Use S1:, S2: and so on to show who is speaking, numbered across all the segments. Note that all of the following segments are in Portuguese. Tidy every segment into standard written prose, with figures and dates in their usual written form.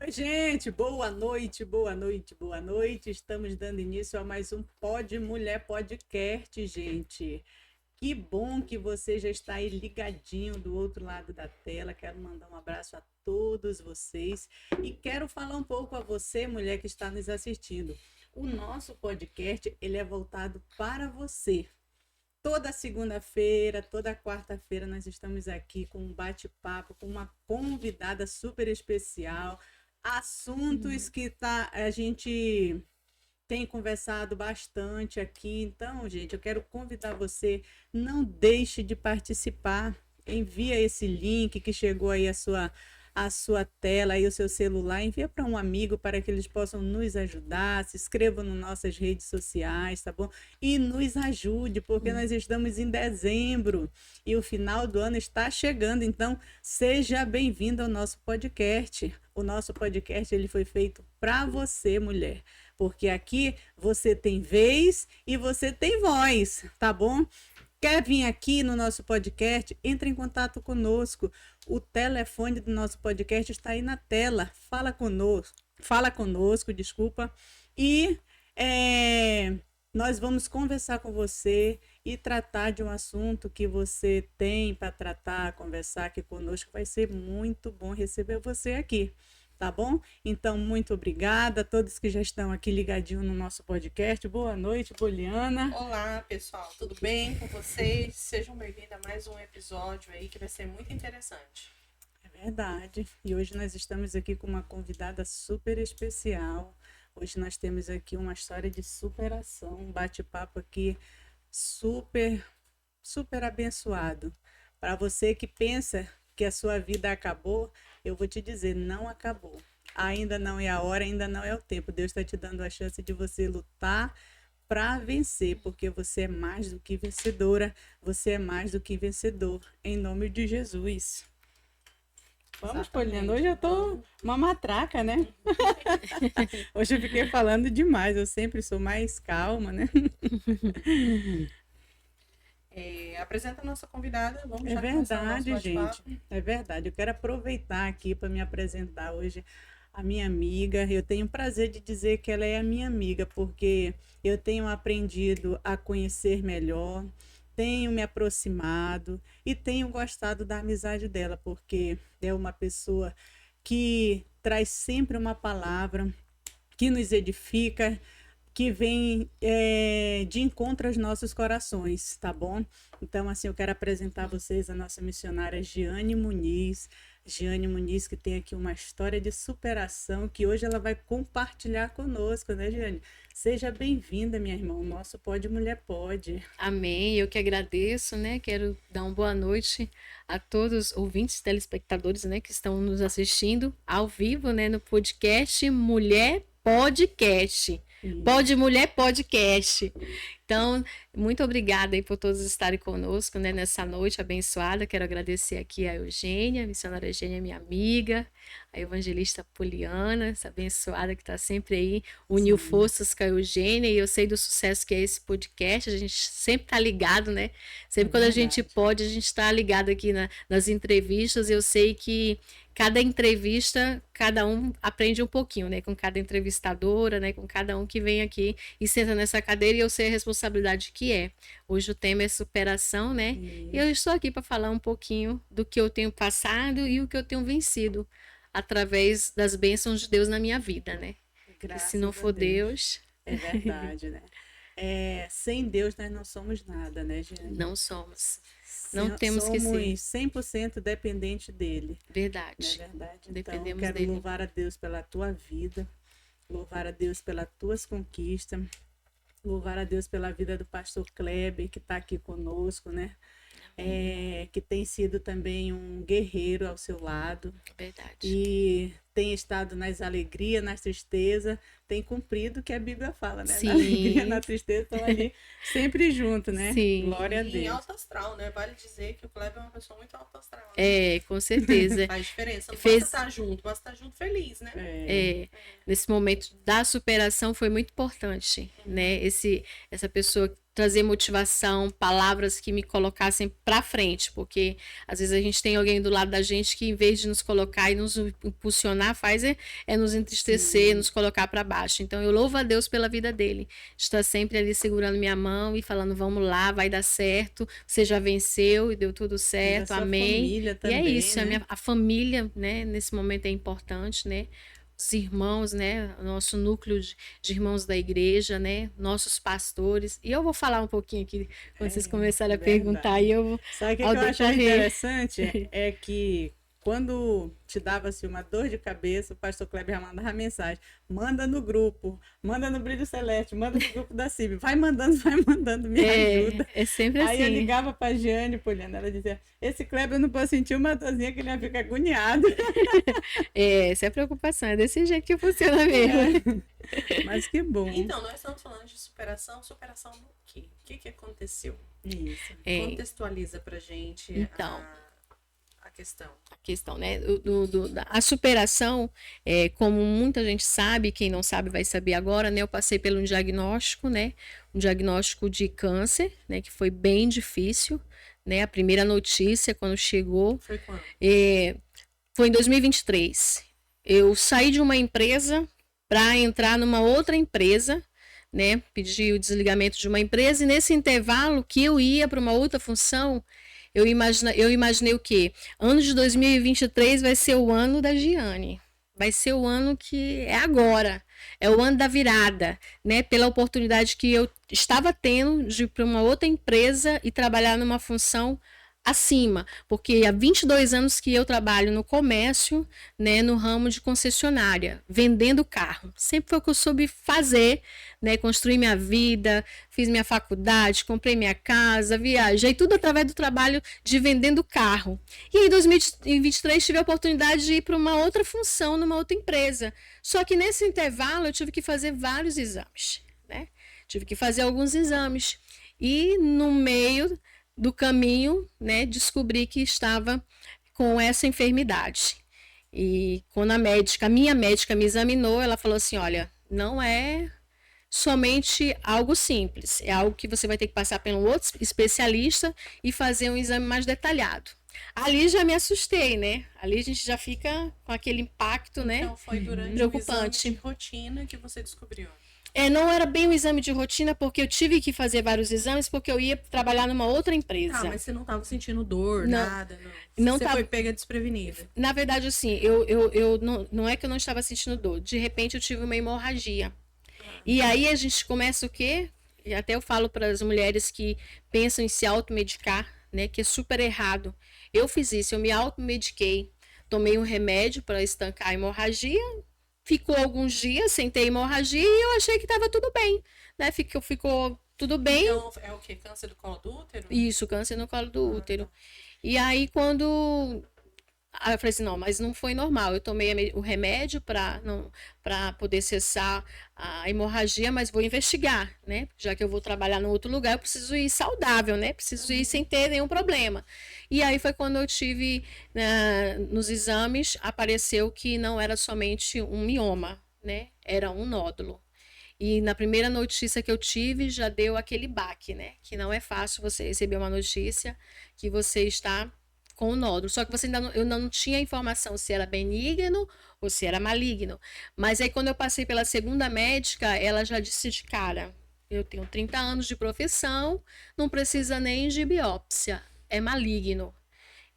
S1: Oi, gente, boa noite, boa noite, boa noite. Estamos dando início a mais um Pod Mulher Podcast, gente. Que bom que você já está aí ligadinho do outro lado da tela. Quero mandar um abraço a todos vocês e quero falar um pouco a você, mulher que está nos assistindo. O nosso podcast, ele é voltado para você. Toda segunda-feira, toda quarta-feira, nós estamos aqui com um bate-papo, com uma convidada super especial, assuntos que a gente tem conversado bastante aqui. Então, gente, eu quero convidar você, não deixe de participar. Envia esse link que chegou aí a sua tela, aí o seu celular, envia para um amigo para que eles possam nos ajudar, se inscrevam nas nossas redes sociais, tá bom? E nos ajude, porque nós estamos em dezembro e o final do ano está chegando, então seja bem-vindo ao nosso podcast. O nosso podcast ele foi feito para você, mulher, porque aqui você tem vez e você tem voz, tá bom? Quer vir aqui no nosso podcast? Entre em contato conosco. O telefone do nosso podcast está aí na tela. Fala conosco, desculpa. E nós vamos conversar com você e tratar de um assunto que você tem para tratar, conversar aqui conosco. Vai ser muito bom receber você aqui. Tá bom? Então, muito obrigada a todos que já estão aqui ligadinhos no nosso podcast. Boa noite, Poliana.
S2: Olá, pessoal, tudo bem com vocês? Sejam bem-vindos a mais um episódio aí que vai ser muito interessante.
S1: É verdade. E hoje nós estamos aqui com uma convidada super especial. Hoje nós temos aqui uma história de superação, um bate-papo aqui super, super abençoado. Para você que pensa que a sua vida acabou, eu vou te dizer, não acabou. Ainda não é a hora, ainda não é o tempo. Deus está te dando a chance de você lutar para vencer, porque você é mais do que vencedora, você é mais do que vencedor, em nome de Jesus. Vamos, Poliana, hoje eu tô uma matraca, né? Hoje eu fiquei falando demais, eu sempre sou mais calma, né?
S2: Apresenta a nossa convidada, vamos
S1: É
S2: já começar o nosso
S1: verdade,
S2: bate-papo.
S1: gente. É verdade. Eu quero aproveitar aqui para me apresentar hoje a minha amiga. Eu tenho o prazer de dizer que ela é a minha amiga, porque eu tenho aprendido a conhecer melhor, tenho me aproximado e tenho gostado da amizade dela, porque é uma pessoa que traz sempre uma palavra que nos edifica, que vem de encontro aos nossos corações, tá bom? Então, assim, eu quero apresentar a vocês a nossa missionária Giane Muniz. Giane Muniz, que tem aqui uma história de superação, que hoje ela vai compartilhar conosco, né, Giane? Seja bem-vinda, minha irmã. O nosso Pode Mulher Pode.
S3: Amém, eu que agradeço, né? Quero dar uma boa noite a todos os ouvintes, telespectadores, né, que estão nos assistindo ao vivo, né, no podcast Mulher Podcast. Pode Mulher Podcast. Então, muito obrigada aí por todos estarem conosco, né, nessa noite abençoada. Quero agradecer aqui a Eugênia, a missionária Eugênia, minha amiga, a evangelista Poliana, essa abençoada que está sempre aí, uniu forças com a Eugênia, e eu sei do sucesso que é esse podcast, a gente sempre está ligado, né? Sempre quando a gente pode, a gente está ligado aqui nas entrevistas. Eu sei que cada entrevista, cada um aprende um pouquinho, né? Com cada entrevistadora, né? Com cada um que vem aqui e senta nessa cadeira, e eu sei a responsabilidade que é. Hoje o tema é superação, né? E eu estou aqui para falar um pouquinho do que eu tenho passado e o que eu tenho vencido através das bênçãos de Deus na minha vida, né? Porque se não for Deus...
S1: É verdade, né? Sem Deus nós não somos nada, né, Giane?
S3: Não somos. Não temos que ser.
S1: Somos 100% dependente dele.
S3: Verdade.
S1: Não é verdade? Então,
S3: Dependemos
S1: quero
S3: dele.
S1: louvar a Deus pela tua vida, louvar a Deus pelas tuas conquistas, louvar a Deus pela vida do pastor Kleber, que está aqui conosco, né? Que tem sido também um guerreiro ao seu lado.
S3: Verdade.
S1: E tem estado nas alegrias, nas tristezas, tem cumprido o que a Bíblia fala, né?
S3: Sim.
S1: Na alegria, na tristeza, estão ali sempre juntos, né?
S3: Sim.
S1: Glória a
S2: E em
S1: Deus.
S2: alto astral, né? Vale dizer que o Kleber é uma pessoa muito alto astral. Né?
S3: É, com certeza.
S2: Faz diferença. Não
S3: Fez-
S2: basta estar junto, basta estar junto feliz, né?
S3: Nesse momento da superação foi muito importante, né? Essa pessoa trazer motivação, palavras que me colocassem para frente, porque às vezes a gente tem alguém do lado da gente que, em vez de nos colocar e nos impulsionar Satanás faz é nos entristecer, nos colocar para baixo. Então eu louvo a Deus pela vida dele. Está sempre ali segurando minha mão e falando, vamos lá, vai dar certo, você já venceu e deu tudo certo, amém.
S1: Família também,
S3: e é isso,
S1: né?
S3: a família, né, nesse momento é importante, né? Os irmãos, né, nosso núcleo de irmãos da igreja, né, nossos pastores. E eu vou falar um pouquinho aqui, quando vocês começarem a perguntar, e eu vou...
S1: Sabe o que eu achei interessante? É que quando te dava assim, uma dor de cabeça, o pastor Kleber já mandava mensagem. Manda no grupo, manda no Brilho Celeste, manda no grupo da CIB. Vai mandando, me ajuda.
S3: É sempre
S1: Aí
S3: assim.
S1: eu ligava pra Jane, Poliana, ela dizia, esse Kleber não pode sentir uma dorzinha que ele ia ficar agoniado.
S3: Essa é a preocupação, é desse jeito que funciona mesmo.
S1: Mas que bom.
S2: Então, nós estamos falando de superação do quê? O que aconteceu?
S1: Isso.
S2: Contextualiza pra gente
S3: Então,
S2: a questão.
S3: A questão, né? A superação, como muita gente sabe, quem não sabe vai saber agora, né? Eu passei pelo um diagnóstico, né? Um diagnóstico de câncer, né? Que foi bem difícil, né? A primeira notícia, quando chegou...
S2: Foi quando?
S3: Foi em 2023. Eu saí de uma empresa para entrar numa outra empresa, né? Pedi o desligamento de uma empresa e nesse intervalo que eu ia para uma outra função, eu imaginei o quê? Ano de 2023 vai ser o ano da Giane. Vai ser o ano que é agora. É o ano da virada, né? Pela oportunidade que eu estava tendo de ir para uma outra empresa e trabalhar numa função acima, porque há 22 anos que eu trabalho no comércio, né, no ramo de concessionária, vendendo carro. Sempre foi o que eu soube fazer, né, construir minha vida, fiz minha faculdade, comprei minha casa, viajei, tudo através do trabalho de vendendo carro. E em 2023 tive a oportunidade de ir para uma outra função, numa outra empresa. Só que nesse intervalo eu tive que fazer vários exames, né? Tive que fazer alguns exames. E no meio do caminho, né, descobri que estava com essa enfermidade. E quando a minha médica me examinou, ela falou assim, olha, não é somente algo simples, é algo que você vai ter que passar por um outro especialista e fazer um exame mais detalhado. Ali já me assustei, né? Ali a gente já fica com aquele impacto, né?
S2: Então foi durante
S3: preocupante.
S2: o exame de rotina que você descobriu.
S3: Não era bem um exame de rotina, porque eu tive que fazer vários exames, porque eu ia trabalhar numa outra empresa.
S2: Ah, mas você não estava sentindo dor,
S3: Não.
S2: nada, não?
S3: Não
S2: Você
S3: tava...
S2: foi pega desprevenida.
S3: Na verdade, assim, não é que eu não estava sentindo dor. De repente, eu tive uma hemorragia. E aí a gente começa o quê? E até eu falo para as mulheres que pensam em se automedicar, né, que é super errado. Eu fiz isso, eu me automediquei. Tomei um remédio para estancar a hemorragia. Ficou alguns dias sem ter hemorragia e eu achei que estava tudo bem, né? Ficou tudo bem.
S2: Então, é o quê? Câncer do colo do útero?
S3: Isso, câncer no colo do útero. E aí, quando... Aí eu falei assim, não, mas não foi normal. Eu tomei o remédio para poder cessar a hemorragia, mas vou investigar, né? Já que eu vou trabalhar em outro lugar, eu preciso ir saudável, né? Preciso ir sem ter nenhum problema. E aí foi quando eu tive, nos exames, apareceu que não era somente um mioma, né? Era um nódulo. E na primeira notícia que eu tive, já deu aquele baque, né? Que não é fácil você receber uma notícia que você está com o nódulo. Só que eu não tinha informação se era benigno ou se era maligno. Mas aí quando eu passei pela segunda médica, ela já disse de cara, eu tenho 30 anos de profissão, não precisa nem de biópsia, é maligno.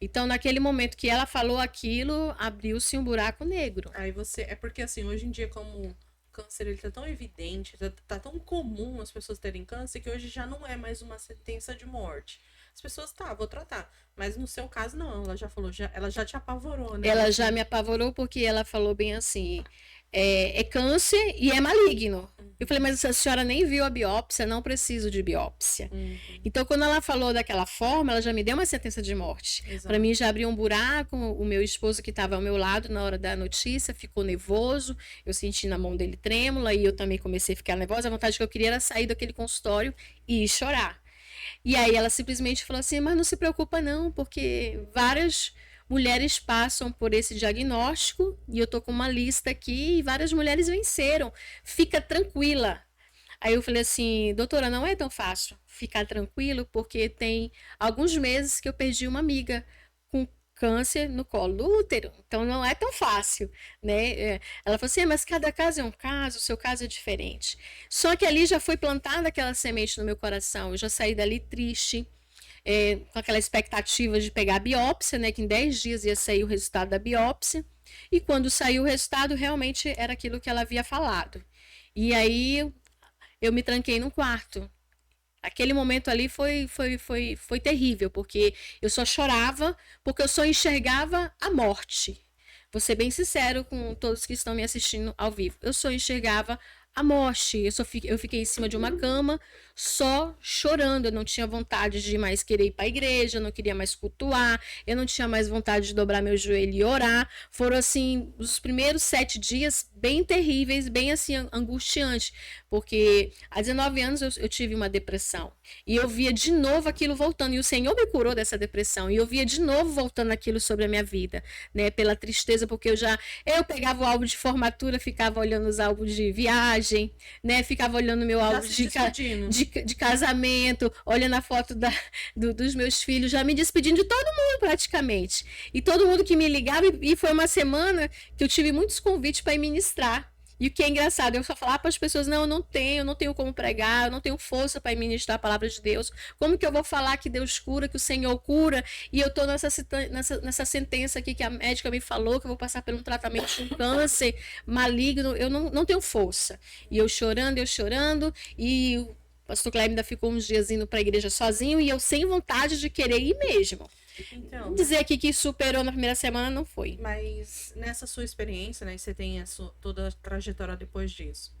S3: Então, naquele momento que ela falou aquilo, abriu-se um buraco negro.
S2: Aí é porque assim, hoje em dia, como o câncer ele tá tão evidente, tá tão comum as pessoas terem câncer, que hoje já não é mais uma sentença de morte. As pessoas, vou tratar. Mas no seu caso, não. Ela já falou, ela já te apavorou, né?
S3: Ela já me apavorou porque ela falou bem assim, é câncer e é maligno. Eu falei, mas a senhora nem viu a biópsia, não preciso de biópsia. Então, quando ela falou daquela forma, ela já me deu uma sentença de morte. Para mim, já abriu um buraco. O meu esposo, que estava ao meu lado na hora da notícia, ficou nervoso. Eu senti na mão dele trêmula e eu também comecei a ficar nervosa. A vontade que eu queria era sair daquele consultório e ir chorar. E aí ela simplesmente falou assim, mas não se preocupa não, porque várias mulheres passam por esse diagnóstico e eu tô com uma lista aqui e várias mulheres venceram. Fica tranquila. Aí eu falei assim, doutora, não é tão fácil ficar tranquilo, porque tem alguns meses que eu perdi uma amiga com câncer no colo do útero, então não é tão fácil, né? Ela falou assim, mas cada caso é um caso, o seu caso é diferente. Só que ali já foi plantada aquela semente no meu coração, eu já saí dali triste, com aquela expectativa de pegar a biópsia, né? Que em 10 dias ia sair o resultado da biópsia, e quando saiu o resultado, realmente era aquilo que ela havia falado. E aí eu me tranquei num quarto. Aquele momento ali foi terrível, porque eu só chorava, porque eu só enxergava a morte. Vou ser bem sincero com todos que estão me assistindo ao vivo. Eu só enxergava a morte. Eu fiquei em cima de uma cama, só chorando. Eu não tinha vontade de mais querer ir para a igreja, eu não queria mais cultuar, eu não tinha mais vontade de dobrar meu joelho e orar. Foram, assim, os primeiros 7 dias bem terríveis, bem, assim, angustiantes. Porque há 19 anos eu tive uma depressão. E eu via de novo aquilo voltando. E o Senhor me curou dessa depressão. E eu via de novo voltando aquilo sobre a minha vida, né? Pela tristeza, porque eu pegava o álbum de formatura, ficava olhando os álbuns de viagem, né? Ficava olhando meu álbum de casamento, olhando a foto dos meus filhos, já me despedindo de todo mundo praticamente. E todo mundo que me ligava, e foi uma semana que eu tive muitos convites para ir ministrar. E o que é engraçado, eu só falava para as pessoas, não, eu não tenho como pregar, eu não tenho força para ministrar a palavra de Deus. Como que eu vou falar que Deus cura, que o Senhor cura, e eu estou nessa sentença aqui que a médica me falou, que eu vou passar por um tratamento de um câncer maligno, eu não tenho força. E eu chorando, e o pastor Cleber ainda ficou uns dias indo para a igreja sozinho, e eu sem vontade de querer ir mesmo. Então, dizer aqui que superou na primeira semana não foi.
S2: Mas nessa sua experiência, né, você tem toda a trajetória depois disso.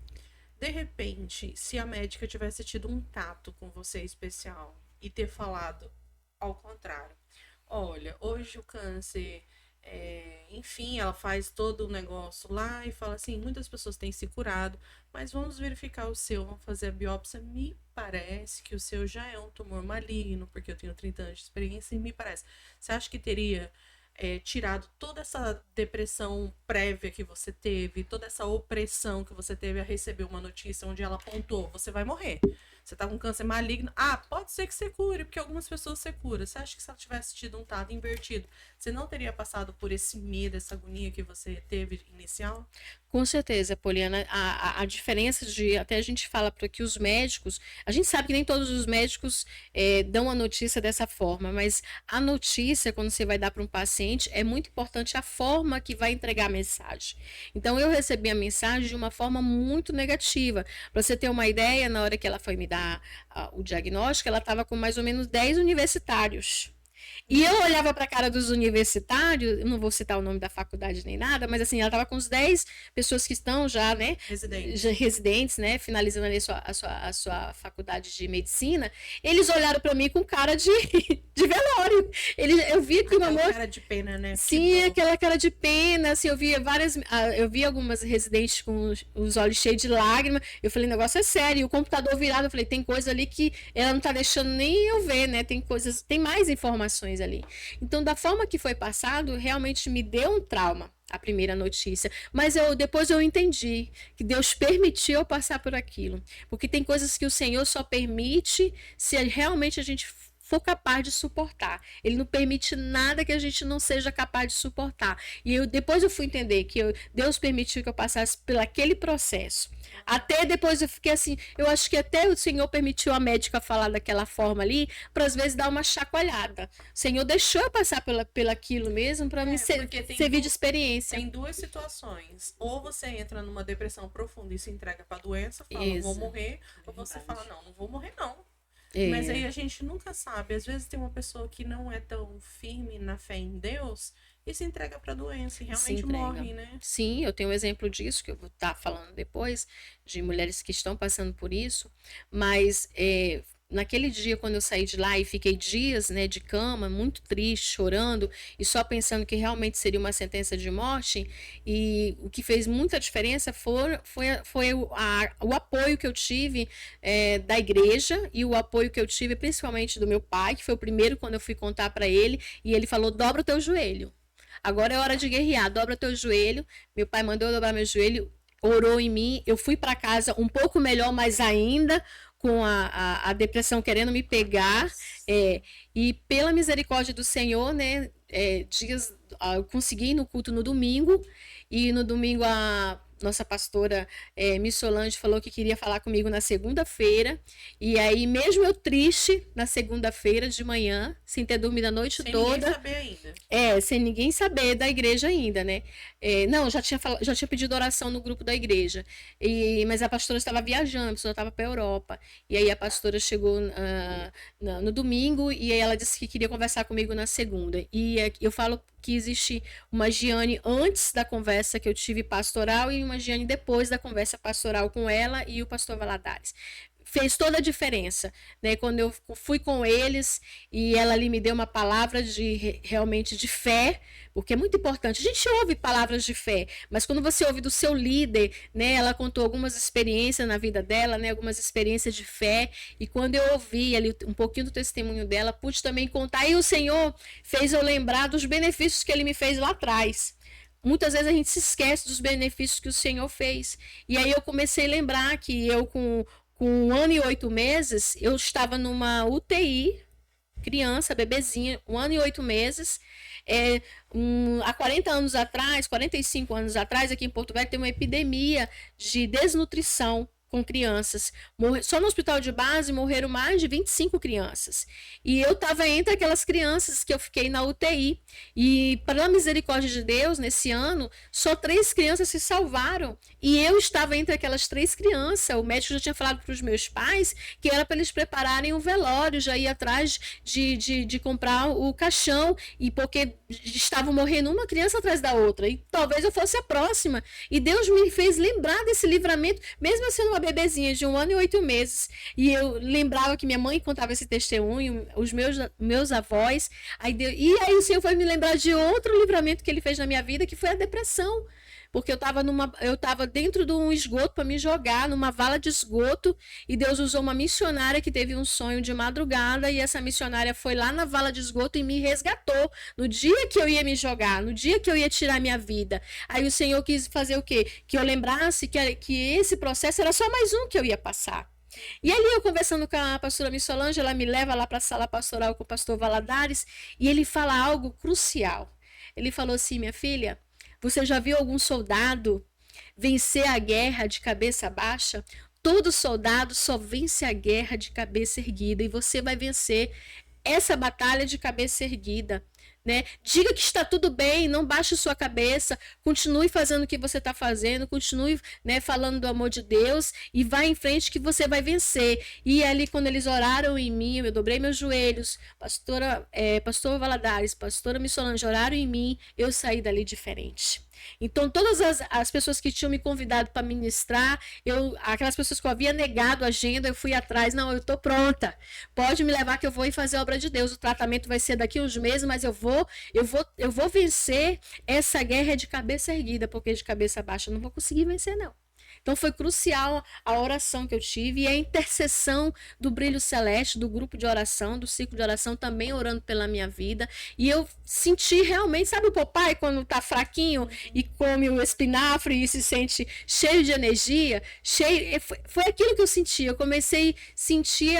S2: De repente, se a médica tivesse tido um tato com você especial e ter falado ao contrário, olha, hoje o câncer, enfim, ela faz todo o negócio lá e fala assim, muitas pessoas têm se curado, mas vamos verificar o seu, vamos fazer a biópsia, me parece que o seu já é um tumor maligno, porque eu tenho 30 anos de experiência e me parece. Você acha que teria tirado toda essa depressão prévia que você teve, toda essa opressão que você teve a receber uma notícia onde ela apontou, você vai morrer, você tá com câncer maligno, pode ser que você cure, porque algumas pessoas se curam. Você acha que se ela tivesse tido um tato invertido, você não teria passado por esse medo, essa agonia que você teve inicial?
S3: Com certeza, Poliana, a diferença até a gente fala por aqui, os médicos, a gente sabe que nem todos os médicos dão a notícia dessa forma, mas a notícia, quando você vai dar para um paciente, é muito importante a forma que vai entregar a mensagem. Então, eu recebi a mensagem de uma forma muito negativa. Para você ter uma ideia, na hora que ela foi me dar o diagnóstico, ela estava com mais ou menos 10 universitários. E eu olhava para a cara dos universitários, eu não vou citar o nome da faculdade nem nada, mas assim, ela estava com uns 10 pessoas que estão já, né? Residentes, né? Finalizando ali a sua faculdade de medicina. Eles olharam para mim com cara de velório. Eu via que uma moça.
S2: Cara de pena, né?
S3: Sim, aquela cara de pena. Assim, eu via algumas residentes com os olhos cheios de lágrimas. Eu falei, o negócio é sério. E o computador virado, eu falei, tem coisa ali que ela não está deixando nem eu ver, né? Tem mais informações ali. Então, da forma que foi passado, realmente me deu um trauma a primeira notícia, mas depois eu entendi que Deus permitiu eu passar por aquilo, porque tem coisas que o Senhor só permite se realmente a gente for capaz de suportar. Ele não permite nada que a gente não seja capaz de suportar. E depois eu fui entender que Deus permitiu que eu passasse por aquele processo. Até depois eu fiquei assim, eu acho que até o Senhor permitiu a médica falar daquela forma ali, para às vezes dar uma chacoalhada. O Senhor deixou eu passar pelaquilo mesmo, para me servir de experiência.
S2: Tem duas situações. Ou você entra numa depressão profunda e se entrega para a doença, fala, vou morrer, ou você fala, não vou morrer não. Mas aí a gente nunca sabe. Às vezes tem uma pessoa que não é tão firme na fé em Deus e se entrega para a doença e realmente morre, né?
S3: Sim, eu tenho um exemplo disso, que eu vou estar falando depois, de mulheres que estão passando por isso, mas naquele dia, quando eu saí de lá e fiquei dias, né, de cama, muito triste, chorando, e só pensando que realmente seria uma sentença de morte, e o que fez muita diferença foi o apoio que eu tive da igreja, e o apoio que eu tive principalmente do meu pai, que foi o primeiro quando eu fui contar para ele, e ele falou, dobra o teu joelho. Agora é hora de guerrear, dobra teu joelho. Meu pai mandou eu dobrar meu joelho, orou em mim, eu fui para casa um pouco melhor, mas ainda com a depressão querendo me pegar, e pela misericórdia do Senhor, né, dias, eu consegui ir no culto no domingo, e no domingo a nossa pastora Miss Solange falou que queria falar comigo na segunda-feira, e aí mesmo eu triste, na segunda-feira de manhã, sem ter dormido a noite
S2: Sem
S3: toda.
S2: ninguém saber ainda.
S3: Sem ninguém saber da igreja ainda, né? Não, já tinha pedido oração no grupo da igreja. Mas a pastora estava viajando, a pessoa estava para a Europa. E aí a pastora chegou no domingo e aí ela disse que queria conversar comigo na segunda. E eu falo que existe uma Giane antes da conversa que eu tive pastoral e uma Giane depois da conversa pastoral com ela e o pastor Valadares. Fez toda a diferença, né? Quando eu fui com eles e ela ali me deu uma palavra realmente de fé, porque é muito importante. A gente ouve palavras de fé, mas quando você ouve do seu líder, né? Ela contou algumas experiências na vida dela, né? Algumas experiências de fé, e quando eu ouvi ali um pouquinho do testemunho dela, pude também contar, e o Senhor fez eu lembrar dos benefícios que Ele me fez lá atrás. Muitas vezes a gente se esquece dos benefícios que o Senhor fez. E aí eu comecei a lembrar que eu, com 1 ano e 8 meses, eu estava numa UTI, criança, bebezinha, 1 ano e 8 meses. Há 40 anos atrás, 45 anos atrás, aqui em Porto Velho, tem uma epidemia de desnutrição com crianças. Só no hospital de base morreram mais de 25 crianças. E eu estava entre aquelas crianças que eu fiquei na UTI. E, pela misericórdia de Deus, nesse ano, só 3 crianças se salvaram. E eu estava entre aquelas 3 crianças. O médico já tinha falado para os meus pais que era para eles prepararem o velório, já ir atrás de comprar o caixão. E porque estavam morrendo uma criança atrás da outra. E talvez eu fosse a próxima. E Deus me fez lembrar desse livramento, mesmo sendo uma bebezinha de 1 ano e 8 meses. E eu lembrava que minha mãe contava esse testemunho, os meus avós. E aí o Senhor foi me lembrar de outro livramento que Ele fez na minha vida, que foi a depressão. Porque eu estava dentro de um esgoto para me jogar, numa vala de esgoto, e Deus usou uma missionária que teve um sonho de madrugada, e essa missionária foi lá na vala de esgoto e me resgatou no dia que eu ia me jogar, no dia que eu ia tirar minha vida. Aí o Senhor quis fazer o quê? Que eu lembrasse que esse processo era só mais um que eu ia passar. E ali eu conversando com a pastora Miss Solange, ela me leva lá para a sala pastoral com o pastor Valadares, e ele fala algo crucial. Ele falou assim: minha filha, você já viu algum soldado vencer a guerra de cabeça baixa? Todo soldado só vence a guerra de cabeça erguida, e você vai vencer essa batalha de cabeça erguida. Né? Diga que está tudo bem, não baixe sua cabeça, continue fazendo o que você está fazendo, continue, né, falando do amor de Deus, e vá em frente que você vai vencer. E ali, quando eles oraram em mim, eu dobrei meus joelhos, pastor Valadares, pastora Miss Solange oraram em mim, eu saí dali diferente. Então, todas as pessoas que tinham me convidado para ministrar, aquelas pessoas que eu havia negado a agenda, eu fui atrás. Não, eu estou pronta. Pode me levar que eu vou ir fazer a obra de Deus. O tratamento vai ser daqui uns meses, mas eu vou vencer essa guerra de cabeça erguida, porque de cabeça baixa eu não vou conseguir vencer, não. Então foi crucial a oração que eu tive, e a intercessão do Brilho Celeste, do grupo de oração, do ciclo de oração, também orando pela minha vida. E eu senti realmente, sabe o papai quando tá fraquinho e come o espinafre e se sente cheio de energia? Foi aquilo que eu senti. Eu comecei a sentir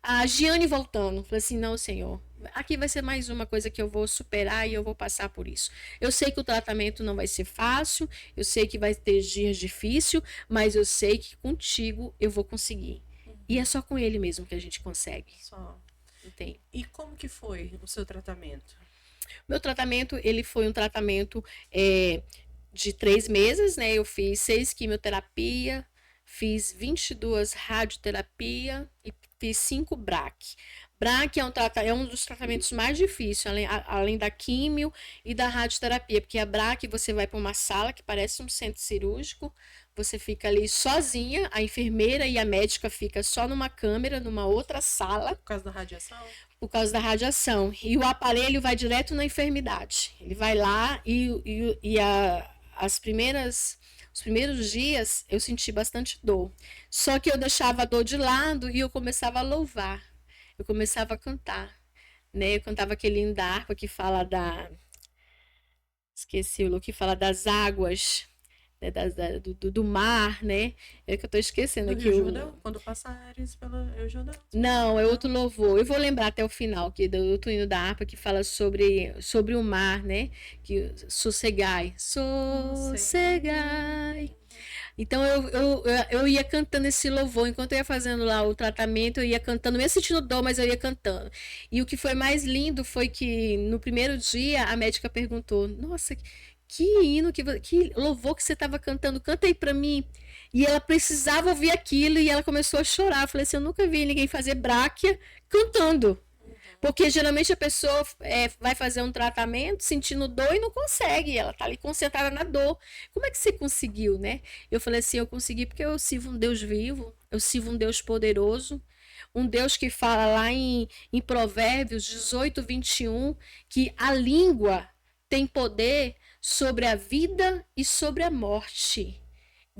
S3: a Giane voltando. Falei assim: não, Senhor, aqui vai ser mais uma coisa que eu vou superar e eu vou passar por isso. Eu sei que o tratamento não vai ser fácil, eu sei que vai ter dias difíceis, mas eu sei que contigo eu vou conseguir. E é só com Ele mesmo que a gente consegue.
S2: Só.
S3: Entende?
S2: E como que foi o seu tratamento?
S3: Meu tratamento, ele foi um tratamento de 3 meses, né? Eu fiz 6 quimioterapia, fiz 22 radioterapia e fiz 5 BRAC. BRAC é um dos tratamentos mais difíceis, além da químio e da radioterapia, porque a BRAC você vai para uma sala que parece um centro cirúrgico, você fica ali sozinha, a enfermeira e a médica fica só numa câmera, numa outra sala.
S2: Por causa da radiação?
S3: Por causa da radiação. E o aparelho vai direto na enfermidade. Ele vai lá os primeiros dias eu senti bastante dor. Só que eu deixava a dor de lado e eu começava a louvar. Eu começava a cantar, né? Eu cantava aquele hino da harpa que fala que fala das águas, né, do mar, né? É que eu tô esquecendo
S2: Do
S3: aqui.
S2: Rio Jordão, quando passares pelo Rio Jordão.
S3: Não, é outro louvor. Eu vou lembrar até o final, que do outro hino da harpa que fala sobre o mar, né? Que sossegai, sossegai. Então eu ia cantando esse louvor, enquanto eu ia fazendo lá o tratamento, eu ia cantando, eu ia sentindo dor, mas eu ia cantando. E o que foi mais lindo foi que no primeiro dia a médica perguntou: Nossa, que hino, que louvor que você estava cantando, canta aí pra mim. E ela precisava ouvir aquilo e ela começou a chorar. Eu falei assim: Eu nunca vi ninguém fazer bráquia cantando. Porque geralmente a pessoa vai fazer um tratamento sentindo dor e não consegue. Ela tá ali concentrada na dor. Como é que você conseguiu, né? Eu falei assim: eu consegui porque eu sirvo um Deus vivo, eu sirvo um Deus poderoso, um Deus que fala lá em Provérbios 18, 21, que a língua tem poder sobre a vida e sobre a morte.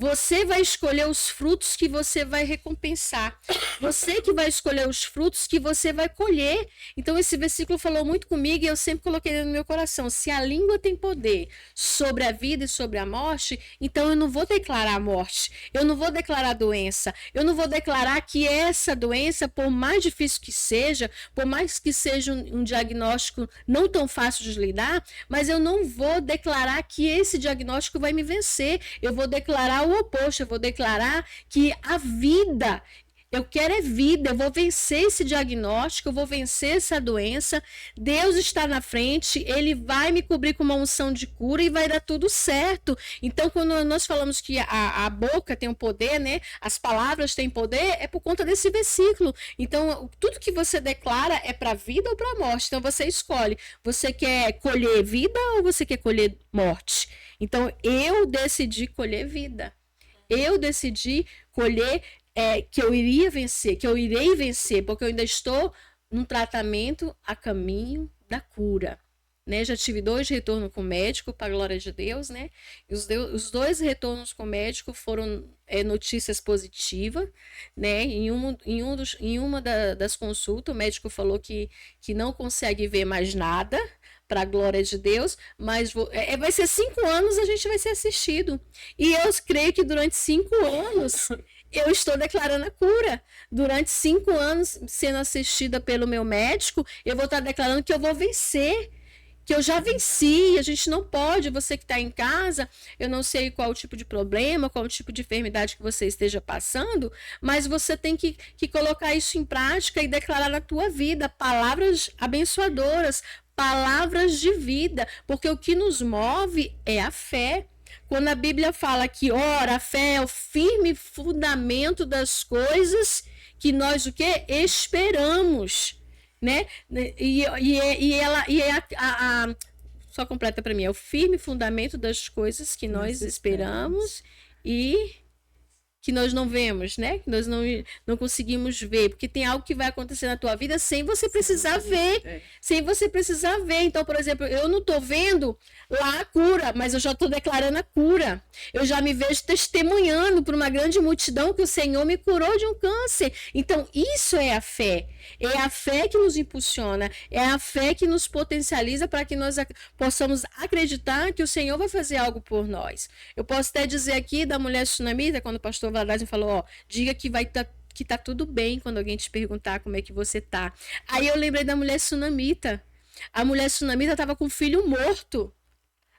S3: Você vai escolher os frutos que você vai recompensar. Você que vai escolher os frutos que você vai colher. Então, esse versículo falou muito comigo e eu sempre coloquei no meu coração. Se a língua tem poder sobre a vida e sobre a morte, então eu não vou declarar a morte. Eu não vou declarar a doença. Eu não vou declarar que essa doença, por mais difícil que seja, por mais que seja um diagnóstico não tão fácil de lidar, mas eu não vou declarar que esse diagnóstico vai me vencer. Eu vou declarar o oposto, eu vou declarar que a vida, eu quero é vida, eu vou vencer esse diagnóstico, eu vou vencer essa doença, Deus está na frente, Ele vai me cobrir com uma unção de cura e vai dar tudo certo. Então, quando nós falamos que a boca tem um poder, né? As palavras têm poder, é por conta desse versículo. Então, tudo que você declara é para vida ou para morte. Então, você escolhe, você quer colher vida ou você quer colher morte? Então, eu decidi colher vida. Eu decidi colher que eu iria vencer, que eu irei vencer, porque eu ainda estou num tratamento a caminho da cura. Né? Já tive 2 retornos com o médico, para a glória de Deus, né? E os 2 retornos com o médico foram notícias positivas, né? Em uma das consultas, o médico falou que não consegue ver mais nada, para a glória de Deus, mas vai ser 5 anos, a gente vai ser assistido. E eu creio que durante 5 anos eu estou declarando a cura. Durante 5 anos sendo assistida pelo meu médico, eu vou estar declarando que eu vou vencer, que eu já venci. A gente não pode, você que está em casa, eu não sei qual o tipo de problema, qual o tipo de enfermidade que você esteja passando, mas você tem que colocar isso em prática e declarar na tua vida palavras abençoadoras, palavras de vida, porque o que nos move é a fé. Quando a Bíblia fala que, ora, a fé é o firme fundamento das coisas que nós o quê? Esperamos, né? Só completa para mim, é o firme fundamento das coisas que nós esperamos e que nós não vemos, né? Que nós não conseguimos ver, porque tem algo que vai acontecer na tua vida sem você precisar ver, sem você precisar ver. Então, por exemplo, eu não estou vendo lá a cura, mas eu já estou declarando a cura. Eu já me vejo testemunhando para uma grande multidão que o Senhor me curou de um câncer. Então, isso é a fé. É a fé que nos impulsiona, é a fé que nos potencializa para que nós possamos acreditar que o Senhor vai fazer algo por nós. Eu posso até dizer aqui da mulher sunamita, quando o pastor Valadares falou, ó, diga que que tá tudo bem quando alguém te perguntar como é que você tá. Aí eu lembrei da mulher sunamita. A mulher sunamita estava com um filho morto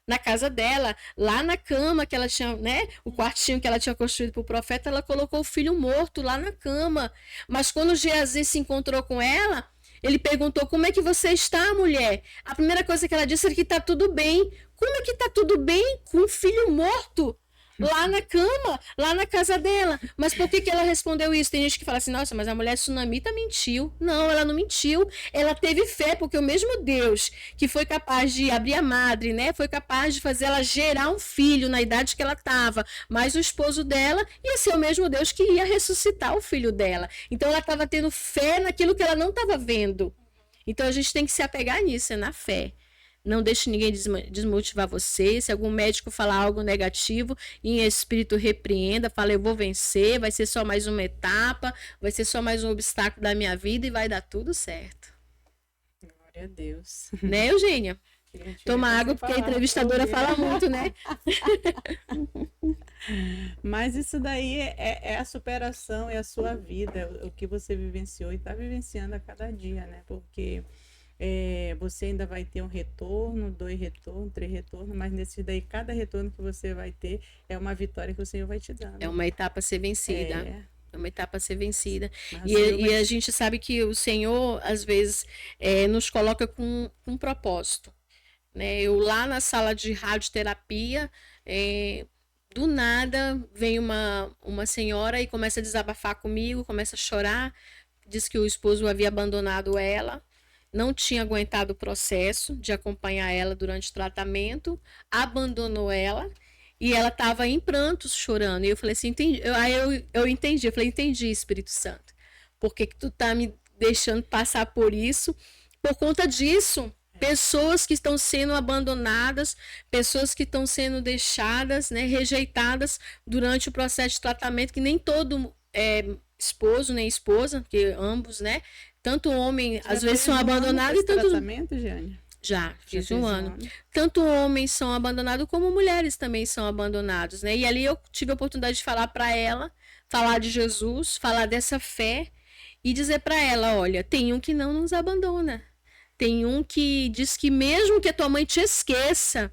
S3: na casa dela, lá na cama que ela tinha, né? O quartinho que ela tinha construído para o profeta, ela colocou o filho morto lá na cama. Mas quando Geazi se encontrou com ela, ele perguntou: como é que você está, mulher? A primeira coisa que ela disse era que está tudo bem. Como é que está tudo bem com um filho morto lá na cama, lá na casa dela? Mas por que ela respondeu isso? Tem gente que fala assim, nossa, mas a mulher sunamita mentiu. Não, ela não mentiu. Ela teve fé, porque o mesmo Deus que foi capaz de abrir a madre, né? Foi capaz de fazer ela gerar um filho na idade que ela estava, mas o esposo dela ia ser o mesmo Deus que ia ressuscitar o filho dela. Então ela estava tendo fé naquilo que ela não estava vendo. Então a gente tem que se apegar nisso, é na fé. Não deixe ninguém desmotivar você. Se algum médico falar algo negativo, em espírito repreenda, fala, eu vou vencer, vai ser só mais uma etapa, vai ser só mais um obstáculo da minha vida e vai dar tudo certo.
S1: Glória a Deus.
S3: Né, Eugênia?
S1: Que a gente
S3: Toma
S1: fica
S3: água
S1: sem
S3: porque a
S1: palavras
S3: entrevistadora
S1: pra
S3: fala
S1: ouvir.
S3: muito, né?
S1: Mas isso daí é a superação, é a sua vida, o que você vivenciou e está vivenciando a cada dia, né? Porque você ainda vai ter um retorno, 2 retornos, 3 retornos, mas nesse daí, cada retorno que você vai ter é uma vitória que o Senhor vai te dando.
S3: É uma etapa a ser vencida.
S1: É,
S3: É uma etapa a ser vencida.
S1: mas o
S3: E,
S1: Senhor
S3: e
S1: vai
S3: a
S1: te...
S3: gente sabe que o Senhor, às vezes, nos coloca com um propósito. Né? Eu lá na sala de radioterapia, do nada vem uma senhora e começa a desabafar comigo, começa a chorar, diz que o esposo havia abandonado ela, não tinha aguentado o processo de acompanhar ela durante o tratamento, abandonou ela e ela estava em prantos chorando. E eu falei assim, entendi. Aí eu entendi, eu falei, entendi, Espírito Santo. Por que tu tá me deixando passar por isso? Por conta disso, pessoas que estão sendo abandonadas, pessoas que estão sendo deixadas, né, rejeitadas durante o processo de tratamento, que nem todo esposo nem esposa, porque ambos, né, tanto homem às vezes são abandonados e tanto
S1: tratamento, Jane?
S3: Já fiz
S1: fez
S3: um ano. Tanto homens são abandonados como mulheres também são abandonados, né? E ali eu tive a oportunidade de falar para ela, falar de Jesus, falar dessa fé e dizer para ela, olha, tem um que não nos abandona. Tem um que diz que mesmo que a tua mãe te esqueça,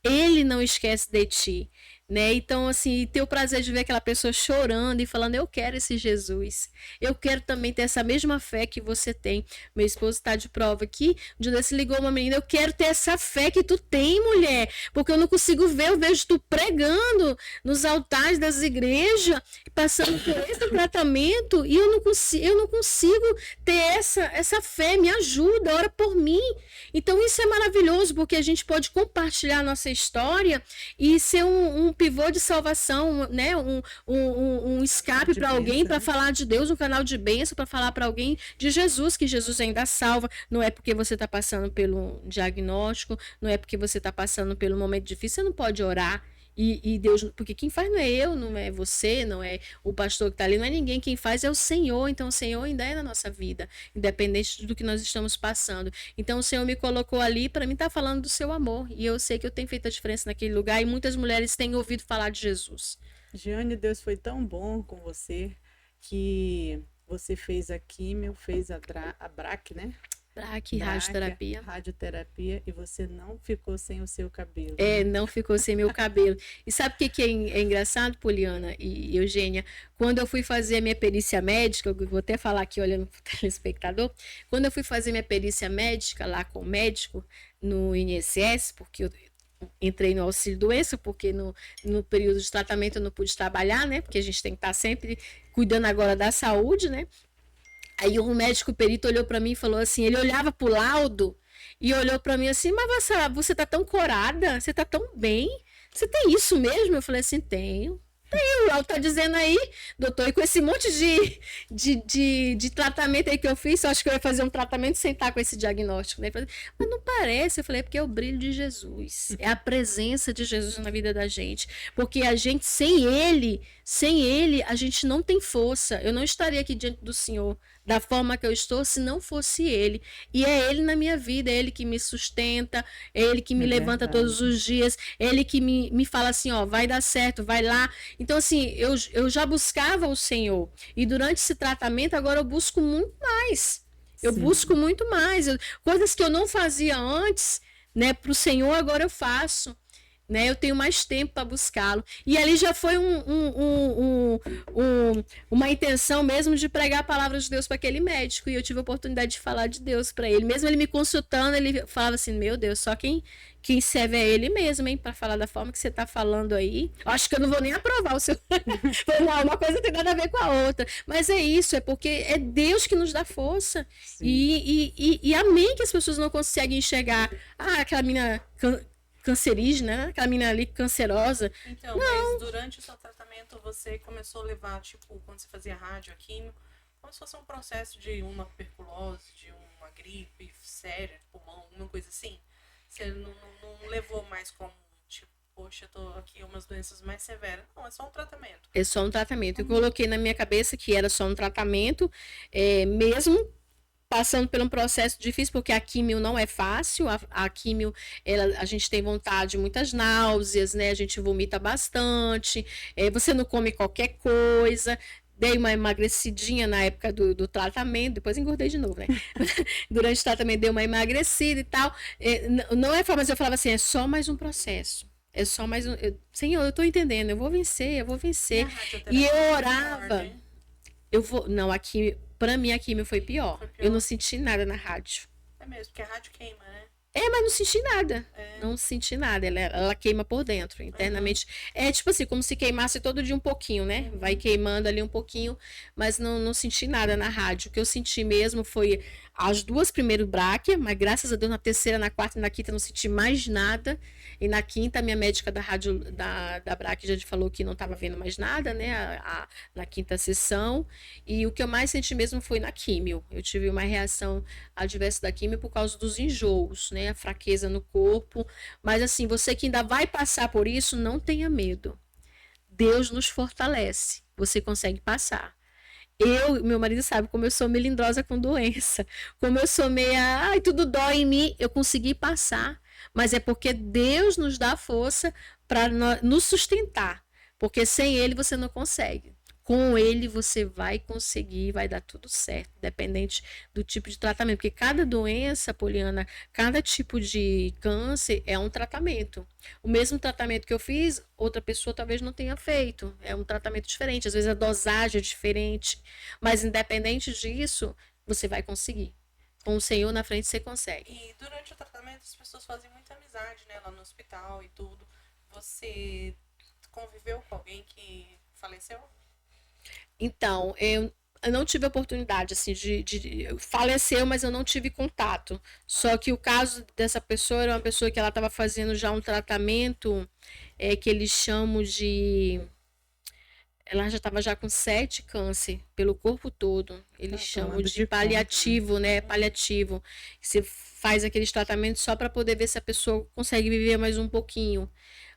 S3: ele não esquece de ti, né? Então, assim, ter o prazer de ver aquela pessoa chorando e falando, eu quero esse Jesus. Eu quero também ter essa mesma fé que você tem. Meu esposo está de prova aqui. Um dia se ligou uma menina, eu quero ter essa fé que tu tem, mulher, porque eu não consigo ver, eu vejo tu pregando nos altares das igrejas, passando por esse tratamento, e eu não consigo ter essa fé, me ajuda, ora por mim. Então isso é maravilhoso, porque a gente pode compartilhar a nossa história e ser um pivô de salvação, né? Um escape para alguém, para falar de Deus, um canal de bênção para falar para alguém de Jesus, que Jesus ainda salva. Não é porque você está passando pelo diagnóstico, não é porque você está passando pelo momento difícil, você não pode orar. E Deus, porque quem faz não é eu, não é você, não é o pastor que está ali, não é ninguém, quem faz é o Senhor. Então o Senhor ainda é na nossa vida, independente do que nós estamos passando. Então o Senhor me colocou ali para mim estar falando do seu amor, e eu sei que eu tenho feito a diferença naquele lugar, e muitas mulheres têm ouvido falar de Jesus.
S1: Jeane, Deus foi tão bom com você que você fez a químio, fez a BRAC, né?
S3: BRAC, radioterapia.
S1: Radioterapia, e você não ficou sem o seu cabelo.
S3: Não ficou sem meu cabelo. E sabe o que é engraçado, Poliana e Eugênia? Quando eu fui fazer a minha perícia médica, eu vou até falar aqui olhando para o telespectador, quando eu fui fazer minha perícia médica lá com o médico no INSS, porque eu entrei no auxílio doença, porque no período de tratamento eu não pude trabalhar, né? Porque a gente tem que estar sempre cuidando agora da saúde, né? Aí o médico perito olhou para mim e falou assim, ele olhava pro laudo e olhou para mim assim, mas você tá tão corada, você tá tão bem, você tem isso mesmo? Eu falei assim, tenho. O laudo tá dizendo aí, doutor, e com esse monte de tratamento aí que eu fiz, eu acho que eu ia fazer um tratamento sem estar com esse diagnóstico, né? Mas não parece, eu falei, é porque é o brilho de Jesus, é a presença de Jesus na vida da gente, porque a gente, sem ele, a gente não tem força, eu não estaria aqui diante do Senhor da forma que eu estou se não fosse ele, e é ele na minha vida, é ele que me sustenta, é ele que me levanta todos os dias, é ele que me fala assim, ó, vai dar certo, vai lá. Então assim, eu já buscava o Senhor, e durante esse tratamento agora eu busco muito mais, busco muito mais, coisas que eu não fazia antes, né, para o Senhor agora eu faço. Né, eu tenho mais tempo para buscá-lo. E ali já foi uma intenção mesmo de pregar a palavra de Deus para aquele médico. E eu tive a oportunidade de falar de Deus para ele. Mesmo ele me consultando, ele falava assim, meu Deus, só quem serve é ele mesmo, hein? Para falar da forma que você está falando aí. Acho que eu não vou nem aprovar o seu... Não, uma coisa tem nada a ver com a outra. Mas é isso, é porque é Deus que nos dá força. E amém que as pessoas não conseguem enxergar. Aquela menina... cancerígena, né? Aquela menina ali cancerosa.
S2: Então, mas durante o seu tratamento você começou a levar, tipo, quando você fazia rádio, químio, como se fosse um processo de uma tuberculose, de uma gripe séria, pulmão, uma coisa assim? Você não levou mais como, tipo, poxa, eu tô aqui umas doenças mais severas. Não, é só um tratamento.
S3: É só um tratamento. Eu coloquei na minha cabeça que era só um tratamento, mesmo passando por um processo difícil, porque a químio não é fácil, a químio, a gente tem vontade, muitas náuseas, né? A gente vomita bastante, você não come qualquer coisa. Dei uma emagrecidinha na época do tratamento, depois engordei de novo, né? Durante o tratamento dei uma emagrecida e tal. Não é fácil, mas eu falava assim, é só mais um processo. É só mais um. Senhor, eu tô entendendo, eu vou vencer, eu vou vencer. E eu orava. Não, aqui, pra mim a químio foi pior. Eu não senti nada na rádio.
S2: É mesmo, porque a rádio queima, né?
S3: Mas não senti nada. Não senti nada. Ela queima por dentro, internamente. É tipo assim, como se queimasse todo dia um pouquinho, né? Vai queimando ali um pouquinho, mas não senti nada na rádio. O que eu senti mesmo foi as 2 primeiras bráquias, mas graças a Deus na terceira, na quarta e na quinta não senti mais nada. E na quinta, a minha médica da rádio da bráquia já falou que não estava vendo mais nada, né? Na quinta sessão. E o que eu mais senti mesmo foi na químio. Eu tive uma reação adversa da químio por causa dos enjoos, né? A fraqueza no corpo. Mas assim, você que ainda vai passar por isso, não tenha medo. Deus nos fortalece. Você consegue passar. Meu marido sabe como eu sou melindrosa com doença. Como eu sou meia, tudo dói em mim, eu consegui passar. Mas é porque Deus nos dá força para nos sustentar. Porque sem Ele você não consegue. Com Ele você vai conseguir, vai dar tudo certo, independente do tipo de tratamento. Porque cada doença, Poliana, cada tipo de câncer é um tratamento. O mesmo tratamento que eu fiz, outra pessoa talvez não tenha feito. É um tratamento diferente, às vezes a dosagem é diferente. Mas independente disso, você vai conseguir. Com o Senhor na frente você consegue.
S2: E durante o tratamento as pessoas fazem muita amizade, né? Lá no hospital e tudo. Você conviveu com alguém que faleceu?
S3: Então, eu não tive oportunidade, assim, faleceu, mas eu não tive contato. Só que o caso dessa pessoa era uma pessoa que ela estava fazendo já um tratamento que eles chamam de... Ela já estava já com 7 câncer pelo corpo todo. Eles chamam de paliativo, né? Paliativo. Você faz aqueles tratamentos só para poder ver se a pessoa consegue viver mais um pouquinho.